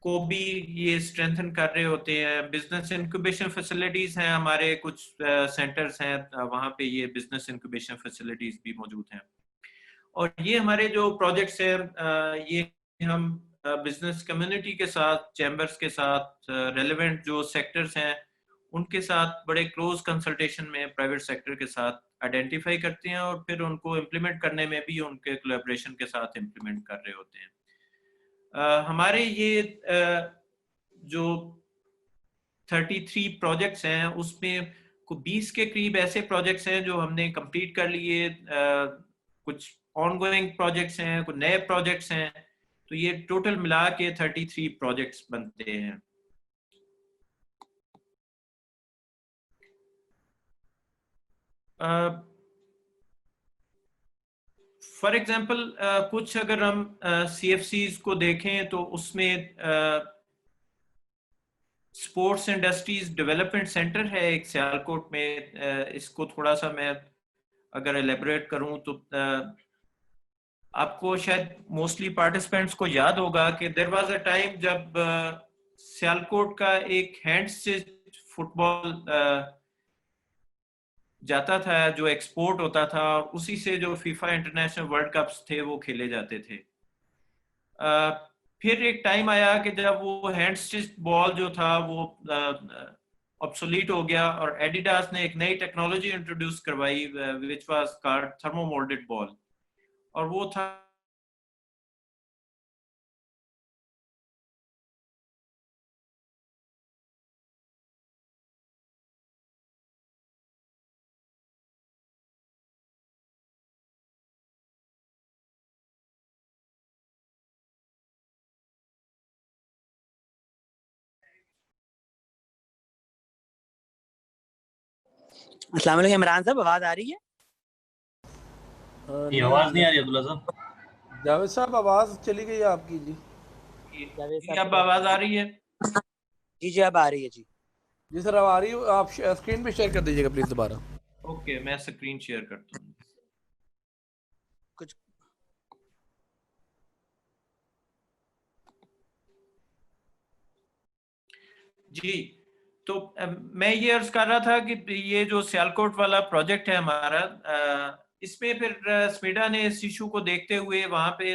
को भी ये स्ट्रेंथन कर रहे होते हैं। बिजनेस इंक्यूबेशन फैसिलिटीज हैं हमारे, कुछ सेंटर्स हैं वहाँ पे ये बिजनेस इंक्यूबेशन फैसिलिटीज भी मौजूद हैं। और ये हमारे जो प्रोजेक्ट्स हैं ये हम बिजनेस कम्युनिटी के साथ, चैम्बर्स के साथ, रेलेवेंट जो सेक्टर्स हैं उनके साथ बड़े क्लोज कंसल्टेशन में प्राइवेट सेक्टर के साथ आइडेंटिफाई करते हैं, और फिर उनको इम्प्लीमेंट करने में भी उनके कोलैबोरेशन के साथ इम्प्लीमेंट कर रहे होते हैं। हमारे ये जो 33 प्रोजेक्ट्स हैं उसमें 20 के करीब ऐसे प्रोजेक्ट्स हैं जो हमने कंप्लीट कर लिए, कुछ ऑनगोइंग प्रोजेक्ट्स हैं, कुछ नए प्रोजेक्ट्स हैं, तो ये टोटल मिला के 33 प्रोजेक्ट्स बनते हैं। फॉर एग्जांपल कुछ अगर हम CFCs को देखें तो उसमें स्पोर्ट्स इंडस्ट्रीज डेवलपमेंट सेंटर है एक सियालकोट में। इसको थोड़ा सा मैं अगर एलेबोरेट करूं तो आपको शायद मोस्टली पार्टिसिपेंट्स को याद होगा कि देयर वाज अ टाइम जब सियालकोट का एक हैंड स्टिच फुटबॉल जाता था जो एक्सपोर्ट होता था, और उसी से जो फीफा इंटरनेशनल वर्ल्ड कप्स थे वो खेले जाते थे। फिर एक टाइम आया कि जब वो हैंड स्टिच बॉल जो था वो ऑब्सोलीट हो गया और एडिडास ने एक नई टेक्नोलॉजी इंट्रोड्यूस करवाई विच वाज कॉल्ड थर्मोमोल्डेड बॉल, और वो था अस्सलाम वालेकुम इमरान साहब, आवाज आ रही है? ये आवाज नहीं आ रही अब्दुल्ला साहब। जावेद साहब आवाज चली गई आपकी जी। जावेद जी, साहब अब आवाज आ रही है? जी जी अब आ रही है जी। जी सर अब आ रही है, आप स्क्रीन पे शेयर कर दीजिएगा प्लीज दोबारा। ओके, मैं स्क्रीन शेयर करता हूँ। कुछ जी, तो मैं ये अर्ज कर रहा था कि ये जो सियालकोट वाला प्रोजेक्ट है हमारा, इसमें फिर स्मीडा ने इस इशू को देखते हुए वहाँ पे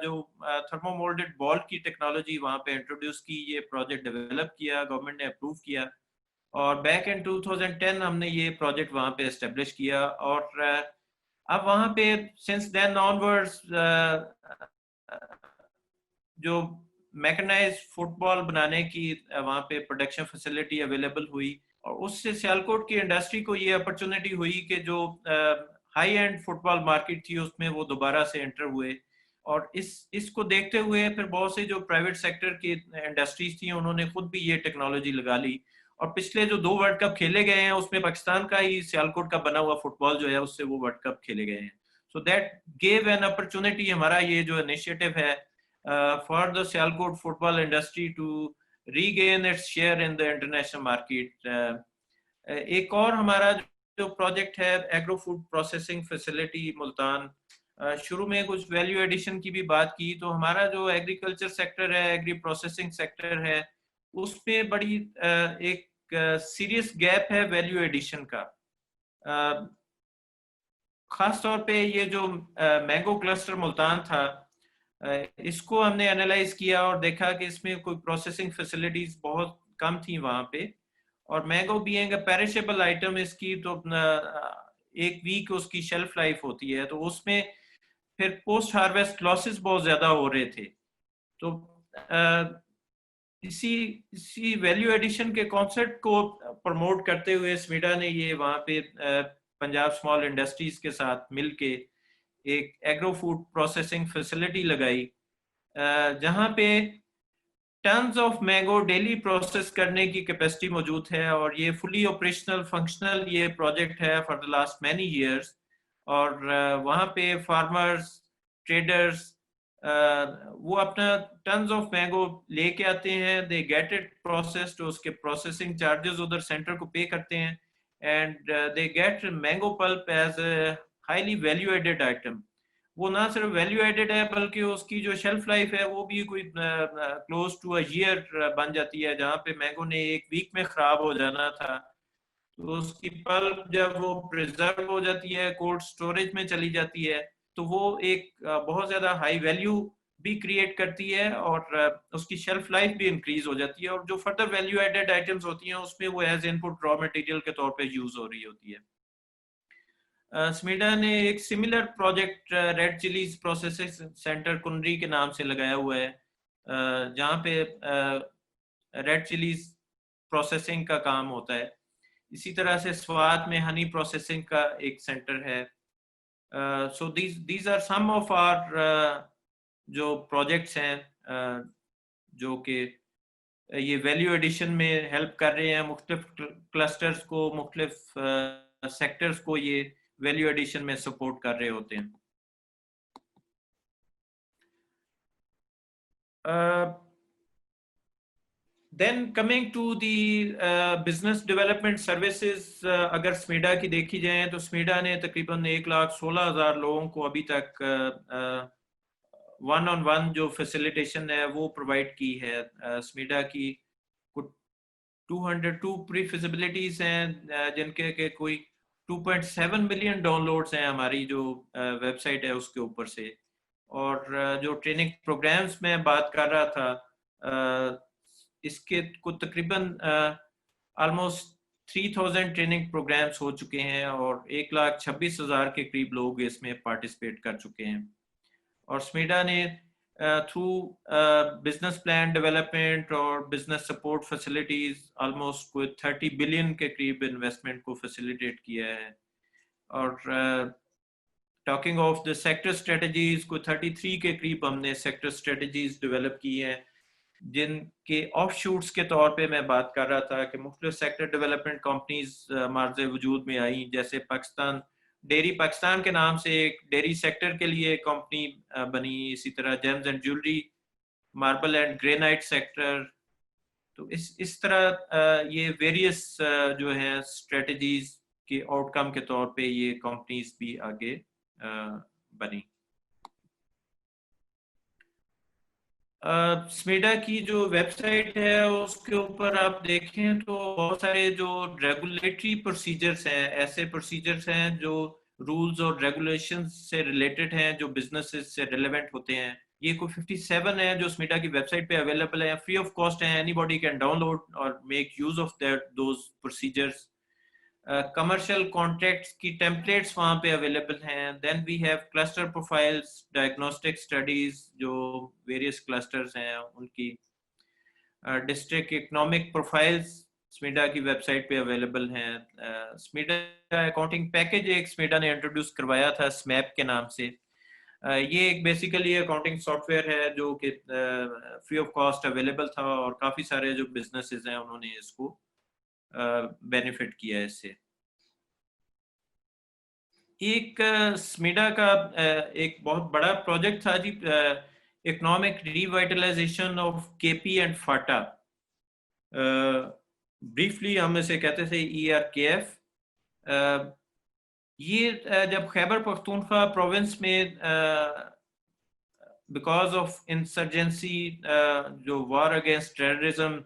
जो थर्मोमोल्डेड बॉल की टेक्नोलॉजी वहाँ पे इंट्रोड्यूस की, ये प्रोजेक्ट डेवलप किया, गवर्नमेंट ने अप्रूव किया, और बैक इन 2010 हमने ये प्रोजेक्ट वहाँ पे एस्टेब्लिश किया। और अब वहाँ पे सिंस देन ऑनवर्ड्स जो मैकेनाइज फुटबॉल बनाने की वहाँ पे प्रोडक्शन फैसिलिटी अवेलेबल हुई, और उससे सियालकोट की इंडस्ट्री को ये अपॉर्चुनिटी हुई कि जो हाई एंड फुटबॉल मार्केट थी उसमें वो दोबारा से एंटर हुए। और इसको देखते हुए फिर बहुत से जो प्राइवेट सेक्टर की इंडस्ट्रीज थी उन्होंने खुद भी ये टेक्नोलॉजी लगा ली, और पिछले जो 2 वर्ल्ड कप खेले गए हैं उसमें पाकिस्तान का ही सियालकोट का बना हुआ फुटबॉल जो है उससे वो वर्ल्ड कप खेले गए हैं। So that gave an opportunity, हमारा ये जो इनिशिएटिव है for the Sialkot football industry to regain its share in the international market. एक और हमारा जो प्रोजेक्ट है agro food processing facility Multan, शुरू में कुछ वैल्यू एडिशन की भी बात की, तो हमारा जो एग्रीकल्चर सेक्टर है, एग्री प्रोसेसिंग सेक्टर है, उसमें बड़ी एक सीरियस गैप है वैल्यू एडिशन का। खास तौर पे ये जो मैंगो क्लस्टर मुल्तान था, इसको हमने एनालाइज किया और देखा कि इसमें कोई प्रोसेसिंग फैसिलिटीज बहुत कम थी वहां पे, और mango being a perishable item इसकी तो 1 वीक उसकी शेल्फ लाइफ होती है, तो उसमें फिर पोस्ट हार्वेस्ट लॉसेस बहुत ज्यादा हो रहे थे। तो इसी वैल्यू एडिशन के कॉन्सेप्ट को प्रमोट करते हुए स्मीडा ने ये वहाँ पे पंजाब स्मॉल इंडस्ट्रीज के साथ मिलके एक एग्रो फूड प्रोसेसिंग फैसिलिटी लगाई, जहाँ पे tons of mango daily process करने की कैपेसिटी मौजूद है, और ये फुली ऑपरेशनल फंक्शनल ये प्रोजेक्ट है for the last many years. और वहाँ पे फार्मर्स, ट्रेडर्स, वो अपना टन्स ऑफ मैंगो लेके आते हैं, दे गेट इट प्रोसेस्ड, उसके प्रोसेसिंग चार्जेस उधर सेंटर को पे करते हैं, and they get mango pulp as a highly value added item. वो ना सिर्फ वैल्यू एडेड है बल्कि उसकी जो शेल्फ लाइफ है वो भी कोई क्लोज टू अ ईयर बन जाती है, जहाँ पे मैंगो ने 1 वीक में खराब हो जाना था, तो उसकी पल्प जब वो प्रिजर्व हो जाती है, कोल्ड स्टोरेज में चली जाती है, तो वो एक बहुत ज्यादा हाई वैल्यू भी क्रिएट करती है, और उसकी शेल्फ लाइफ भी इंक्रीज हो जाती है, और जो फर्दर वैल्यू एडेड आइटम्स होती हैं उसमें वो एज इनपुट रॉ मटेरियल के तौर पे यूज हो रही होती है। स्मीडा ने एक similar project red chillies processing centre Kunri के नाम से लगाया हुआ है, जहाँ पे रेड चिलीज प्रोसेसिंग का काम होता है। इसी तरह से स्वात में हनी प्रोसेसिंग का एक सेंटर है। So these are some of our जो प्रोजेक्ट्स हैं जो कि ये वैल्यू एडिशन में हेल्प कर रहे हैं, मुख्तलिफ क्लस्टर्स को, मुख्तलिफ सेक्टर्स को ये वैल्यू एडिशन में सपोर्ट कर रहे होते हैं। Then coming to the business development services, अगर स्मीडा की देखी जाए तो स्मीडा ने तकरीबन 1,16,000 लोगों को अभी तक वन ऑन वन जो फैसिलिटेशन है वो प्रोवाइड की है। स्मीडा की 202 प्री फिजिबिलिटीज हैं जिनके के कोई 2.7 मिलियन डाउनलोड्स हैं हमारी जो वेबसाइट है उसके ऊपर से। और जो ट्रेनिंग प्रोग्राम्स में बात कर रहा था इसके को तकरीबन ऑलमोस्ट 3000 ट्रेनिंग प्रोग्राम्स हो चुके हैं और 1,26,000 के करीब लोग इसमें पार्टिसिपेट कर चुके हैं। और स्मीडा ने थ्रू बिजनेस प्लान डेवलपमेंट और बिजनेस सपोर्ट फैसिलिटीज ऑलमोस्ट कोई 30 बिलियन के करीब इन्वेस्टमेंट को फैसिलिटेट किया है। और talking of the sector strategies को 33 के करीब हमने सेक्टर स्ट्रेटजीज डेवलप की हैं जिनके ऑफशूट्स के तौर पे मैं बात कर रहा था कि मुख्तलिफ सेक्टर डेवलपमेंट कंपनीज मार्ज़े वजूद में आई, जैसे पाकिस्तान डेयरी पाकिस्तान के नाम से एक डेयरी सेक्टर के लिए कंपनी बनी, इसी तरह James and jewellery, marble and granite sector. तो इस तरह ये वेरियस जो है स्ट्रेटजीज के आउटकम के तौर पे ये कंपनीज भी आगे बनी। स्मीडा की जो वेबसाइट है उसके ऊपर आप देखें तो बहुत सारे जो रेगुलेटरी प्रोसीजर्स हैं, ऐसे प्रोसीजर्स हैं जो रूल्स और रेगुलेशंस से रिलेटेड हैं जो बिजनेसेस से रिलेवेंट होते हैं। ये कोई 57 है जो स्मीडा की वेबसाइट पे अवेलेबल है, फ्री ऑफ कॉस्ट है, एनीबॉडी कैन डाउनलोड और make use of that those procedures. Commercial contracts की टेम्पलेट्स वहाँ पे अवेलेबल हैं। Then we have cluster profiles, diagnostic studies जो वेरियस क्लस्टर्स हैं उनकी, डिस्ट्रिक्ट इकोनॉमिक प्रोफाइल्स स्मीडा की वेबसाइट पे अवेलेबल हैं। स्मीडा अकाउंटिंग पैकेज एक स्मीडा ने इंट्रोड्यूस करवाया था स्मैप के नाम से। ये एक बेसिकली अकाउंटिंग सॉफ्टवेयर है जो कि फ्री ऑफ कॉस्ट अवेलेबल था और काफ़ी सारे जो बिजनेसेस हैं उन्होंने इसको बेनिफिट किया है इससे। एक स्मीडा का एक बहुत बड़ा प्रोजेक्ट था जी, economic revitalisation of KP and FATA, briefly हम इसे कहते थे ERKF। ये जब खैबर पख्तूनख्वा प्रोविंस में बिकॉज ऑफ इंसर्जेंसी जो वॉर अगेंस्ट टेररिज्म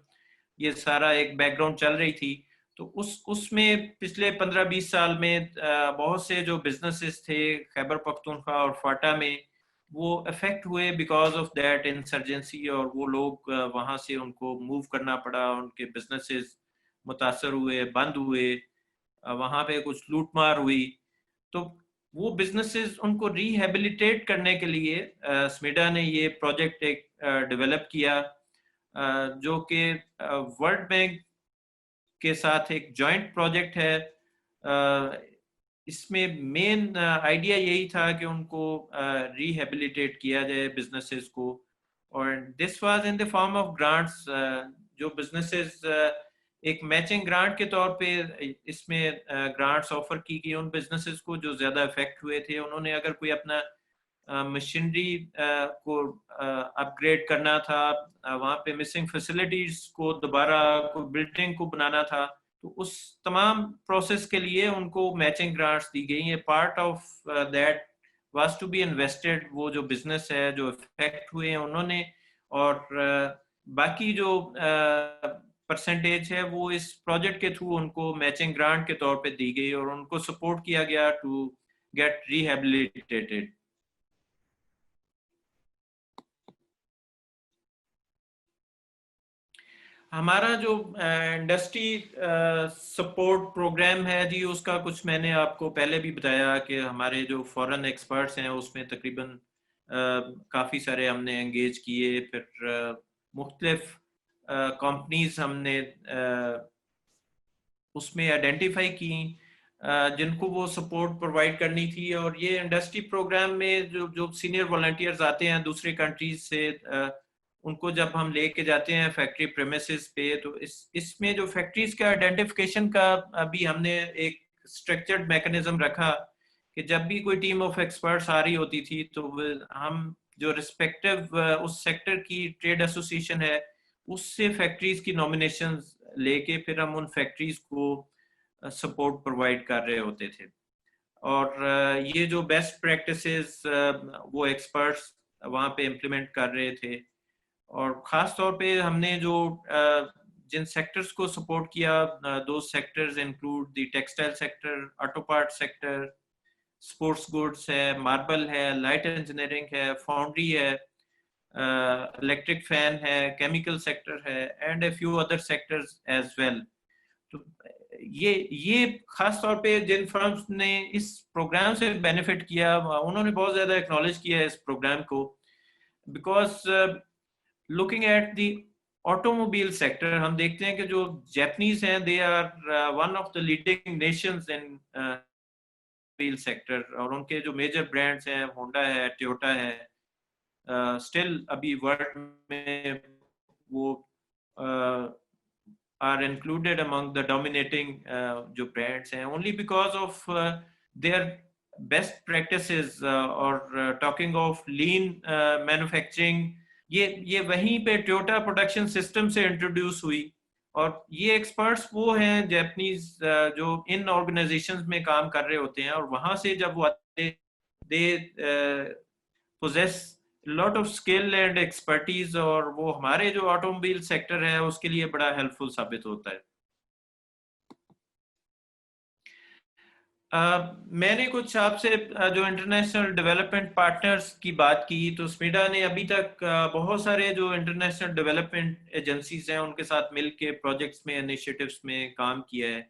ये सारा एक बैकग्राउंड चल रही थी, तो उसमें पिछले 15-20 साल में बहुत से जो बिजनेसेस थे खैबर पख्तूनख्वा और फाटा में वो अफेक्ट हुए बिकॉज ऑफ दैट इंसर्जेंसी, और वो लोग वहाँ से उनको मूव करना पड़ा, उनके बिजनेसेस मुतासर हुए, बंद हुए, वहाँ पे कुछ लूटमार हुई। तो वो बिजनेसेस उनको रिहेबिलिटेट करने के लिए स्मीडा ने ये प्रोजेक्ट एक डेवलप किया जो कि वर्ल्ड बैंक के साथ एक जॉइंट प्रोजेक्ट है। इसमें मेन आइडिया यही था कि उनको रिहेबिलिटेट किया जाए बिजनेसेस को, और this was in the form of grants. जो बिजनेसेस एक मैचिंग ग्रांट के तौर पे इसमें ग्रांट्स ऑफर की गई उन बिजनेसेस को जो ज़्यादा अफेक्ट हुए थे। उन्होंने अगर कोई अपना मशीनरी को अपग्रेड करना था, वहाँ पे मिसिंग फैसिलिटीज को दोबारा कोई बिल्डिंग को बनाना था, तो उस तमाम प्रोसेस के लिए उनको मैचिंग ग्रांट्स दी गई। ये part of that was to be invested, वो जो बिजनेस है जो अफेक्ट हुए हैं उन्होंने, और बाकी जो परसेंटेज है वो इस प्रोजेक्ट के थ्रू उनको मैचिंग ग्रांट के तौर पे दी गई और उनको सपोर्ट किया गया टू गेट रिहेबिलिटेटेड। हमारा जो इंडस्ट्री सपोर्ट प्रोग्राम है जी, उसका कुछ मैंने आपको पहले भी बताया कि हमारे जो फॉरेन एक्सपर्ट्स हैं उसमें तकरीबन काफ़ी सारे हमने एंगेज किए। फिर मुख्तलिफ कंपनीज हमने उसमें आइडेंटिफाई की जिनको वो सपोर्ट प्रोवाइड करनी थी। और ये इंडस्ट्री प्रोग्राम में जो सीनियर वॉलंटियर्स आते हैं दूसरे कंट्रीज से, उनको जब हम लेके जाते हैं फैक्ट्री प्रेमिसेस पे, तो इसमें जो फैक्ट्रीज का आइडेंटिफिकेशन का अभी हमने एक स्ट्रक्चर्ड मैकेनिज्म रखा कि जब भी कोई टीम ऑफ एक्सपर्ट्स आ रही होती थी तो हम जो रिस्पेक्टिव उस सेक्टर की ट्रेड एसोसिएशन है उससे फैक्ट्रीज की नॉमिनेशंस लेके फिर हम उन फैक्ट्रीज को सपोर्ट प्रोवाइड कर रहे होते थे। और ये जो बेस्ट प्रैक्टिसेस वो एक्सपर्ट्स वहाँ पे इम्प्लीमेंट कर रहे थे। और ख़ास तौर पे हमने जो जिन सेक्टर्स को सपोर्ट किया, दो sectors include the textile sector, auto part sector, sports goods है, मार्बल है, लाइट इंजीनियरिंग है, फाउंड्री है, इलेक्ट्रिक फैन है, केमिकल सेक्टर है and a few other sectors as well. तो ये खास तौर पे जिन फर्म्स ने इस प्रोग्राम से बेनिफिट किया उन्होंने बहुत ज़्यादा एक्नॉलेज किया है इस प्रोग्राम को, because looking at the automobile sector हम देखते हैं कि जो जापानीज हैं they are one of the leading nations in automobile sector, और उनके जो मेजर ब्रांड्स हैं होंडा है, टोयोटा है, स्टिल अभी वर्ल्ड में वो are included among the dominating जो brands हैं only because of their best practices or talking of lean manufacturing। ये वहीं पे टोयोटा प्रोडक्शन सिस्टम से इंट्रोड्यूस हुई, और ये एक्सपर्ट्स वो हैं जापानीज जो इन ऑर्गेनाइजेशंस में काम कर रहे होते हैं, और वहां से जब वो आते they possess lot of skill and expertise, और वो हमारे जो ऑटोमोबाइल सेक्टर है उसके लिए बड़ा हेल्पफुल साबित होता है। मैंने कुछ आपसे जो इंटरनेशनल डेवलपमेंट पार्टनर्स की बात की, तो स्मीडा ने अभी तक बहुत सारे जो इंटरनेशनल डेवलपमेंट एजेंसीज हैं उनके साथ मिलके प्रोजेक्ट्स में, इनिशिएटिव्स में काम किया है,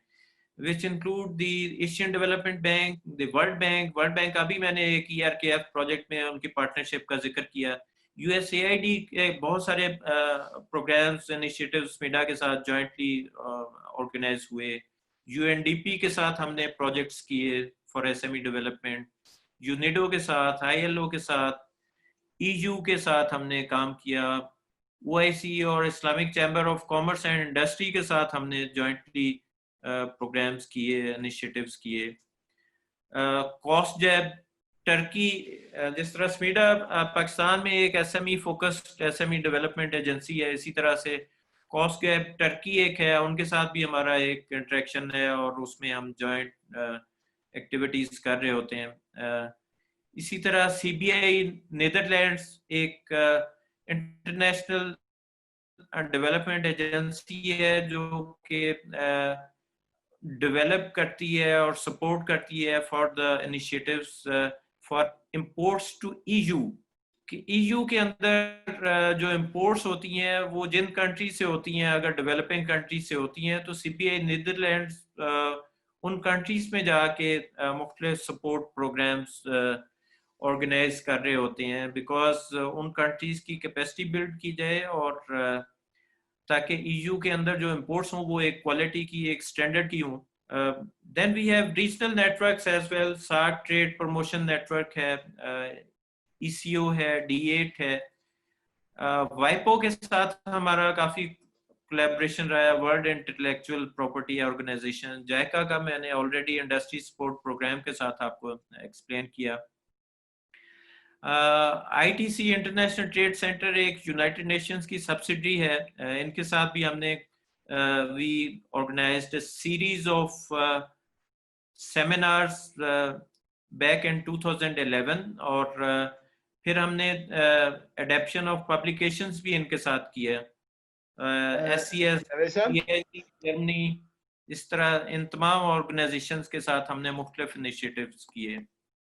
which include the Asian Development Bank, the World Bank। World bank अभी मैंने एक ERKF प्रोजेक्ट में उनकी पार्टनरशिप का जिक्र किया। USAID के बहुत सारे प्रोग्राम्स, इनिशिएटिव्स स्मीडा के साथ जॉइंटली ऑर्गेनाइज हुए। UNDP के साथ हमने प्रोजेक्ट्स किए फॉर SME डेवलपमेंट, यूनिडो के साथ, ILO के साथ, EU के साथ हमने काम किया, OIC और Islamic chamber of commerce and industry के साथ हमने जॉइंटली प्रोग्राम्स किए, इनिशिएटिव्स किए। कॉस्टजैब टर्की, जिस तरह स्मीडा पाकिस्तान में एक SME focused SME development agency है, इसी तरह से कॉस्टजैब टर्की एक है, उनके साथ भी हमारा एक इंटरेक्शन है और उसमें हम जॉइंट एक्टिविटीज कर रहे होते हैं। इसी तरह CBI नीदरलैंड्स एक इंटरनेशनल डेवलपमेंट एजेंसी है जो कि डेवलप करती है और सपोर्ट करती है for the initiatives for imports to EU। कि EU के अंदर जो इंपोर्ट्स होती हैं वो जिन कंट्री से होती हैं, अगर डेवलपिंग कंट्री से होती हैं, तो CBI नीदरलैंड्स उन कंट्रीज में जाके मुख्तलिफ सपोर्ट प्रोग्राम्स ऑर्गेनाइज कर रहे होते हैं, बिकॉज उन कंट्रीज की कैपेसिटी बिल्ड की जाए और ताकि EU के अंदर जो इंपोर्ट्स हों वो एक क्वालिटी की, एक स्टैंडर्ड की हों। Then we have regional networks as well, SAARC trade promotion network है, ECO है, D8 है, वाइपो के साथ हमारा काफ़ी कोलैबोरेशन रहा है, वर्ल्ड इंटेलेक्चुअल प्रॉपर्टी ऑर्गेनाइजेशन। जायका का मैंने ऑलरेडी इंडस्ट्री सपोर्ट प्रोग्राम के साथ आपको एक्सप्लेन किया। ITC इंटरनेशनल ट्रेड सेंटर एक यूनाइटेड नेशंस की सब्सिडरी है, इनके साथ भी हमने we organised a series of seminars back in 2011, और फिर हमने एडेप्शन ऑफ पब्लिकेशंस भी इनके साथ किया। SCS, जर्मनी, इस तरह इन तमाम ऑर्गेनाइजेशंस के साथ हमने मुख्तलिफ इनिशिएटिव्स किए।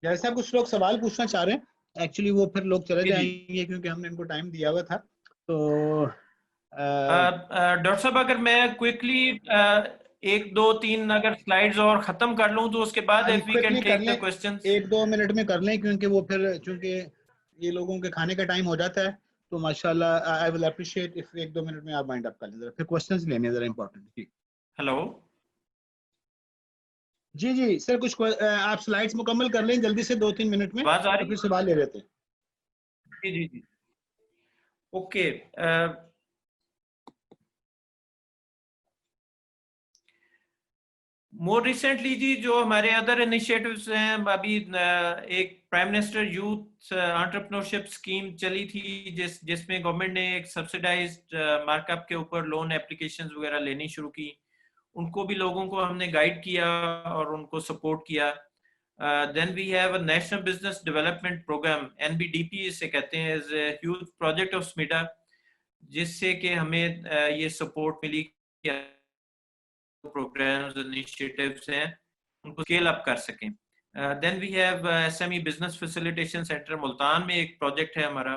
जैसा कुछ लोग सवाल पूछना चाह रहे हैं, एक्चुअली वो फिर लोग चले जाएंगे क्योंकि हमने इनको टाइम दिया हुआ था। तो डॉक्टर साहब अगर मैं क्विकली 1 2 3 अगर स्लाइड्स और खत्म कर लूं तो उसके बाद if we can take the questions 1-2 minute में कर लें, क्योंकि वो फिर चूंकि ये लोगों के खाने का टाइम हो जाता है, तो माशाल्लाह I will appreciate if 1-2 minute में आप वाइंड अप कर लें, फिर क्वेश्चंस लेने जरा इंपॉर्टेंट। हेलो जी जी सर, कुछ आप स्लाइड्स मुकम्मल कर लें जल्दी से 2-3 मिनट में, बात आ तो रही फिर सवाल ले लेते हैं। जी जी जी ओके। मोर रिसेंटली जी जो हमारे अदर इनिशिएटिव्स हैं, अभी एक prime minister youth entrepreneurship scheme चली थी जिसमें गवर्नमेंट ने एक सब्सिडाइज्ड मार्कअप के ऊपर लोन एप्लीकेशंस वगैरह लेनी शुरू की। उनको भी लोगों को हमने गाइड किया और उनको सपोर्ट किया। Then we have a national business development programme, NBDP इसे कहते हैं, as a huge project of SMEDA, जिससे कि हमें ये सपोर्ट मिली कि प्रोग्राम्स इनिशिएटिव्स हैं उनको स्केल अप कर सकें। Then we have SME business facilitation centre Multan में एक प्रोजेक्ट है हमारा,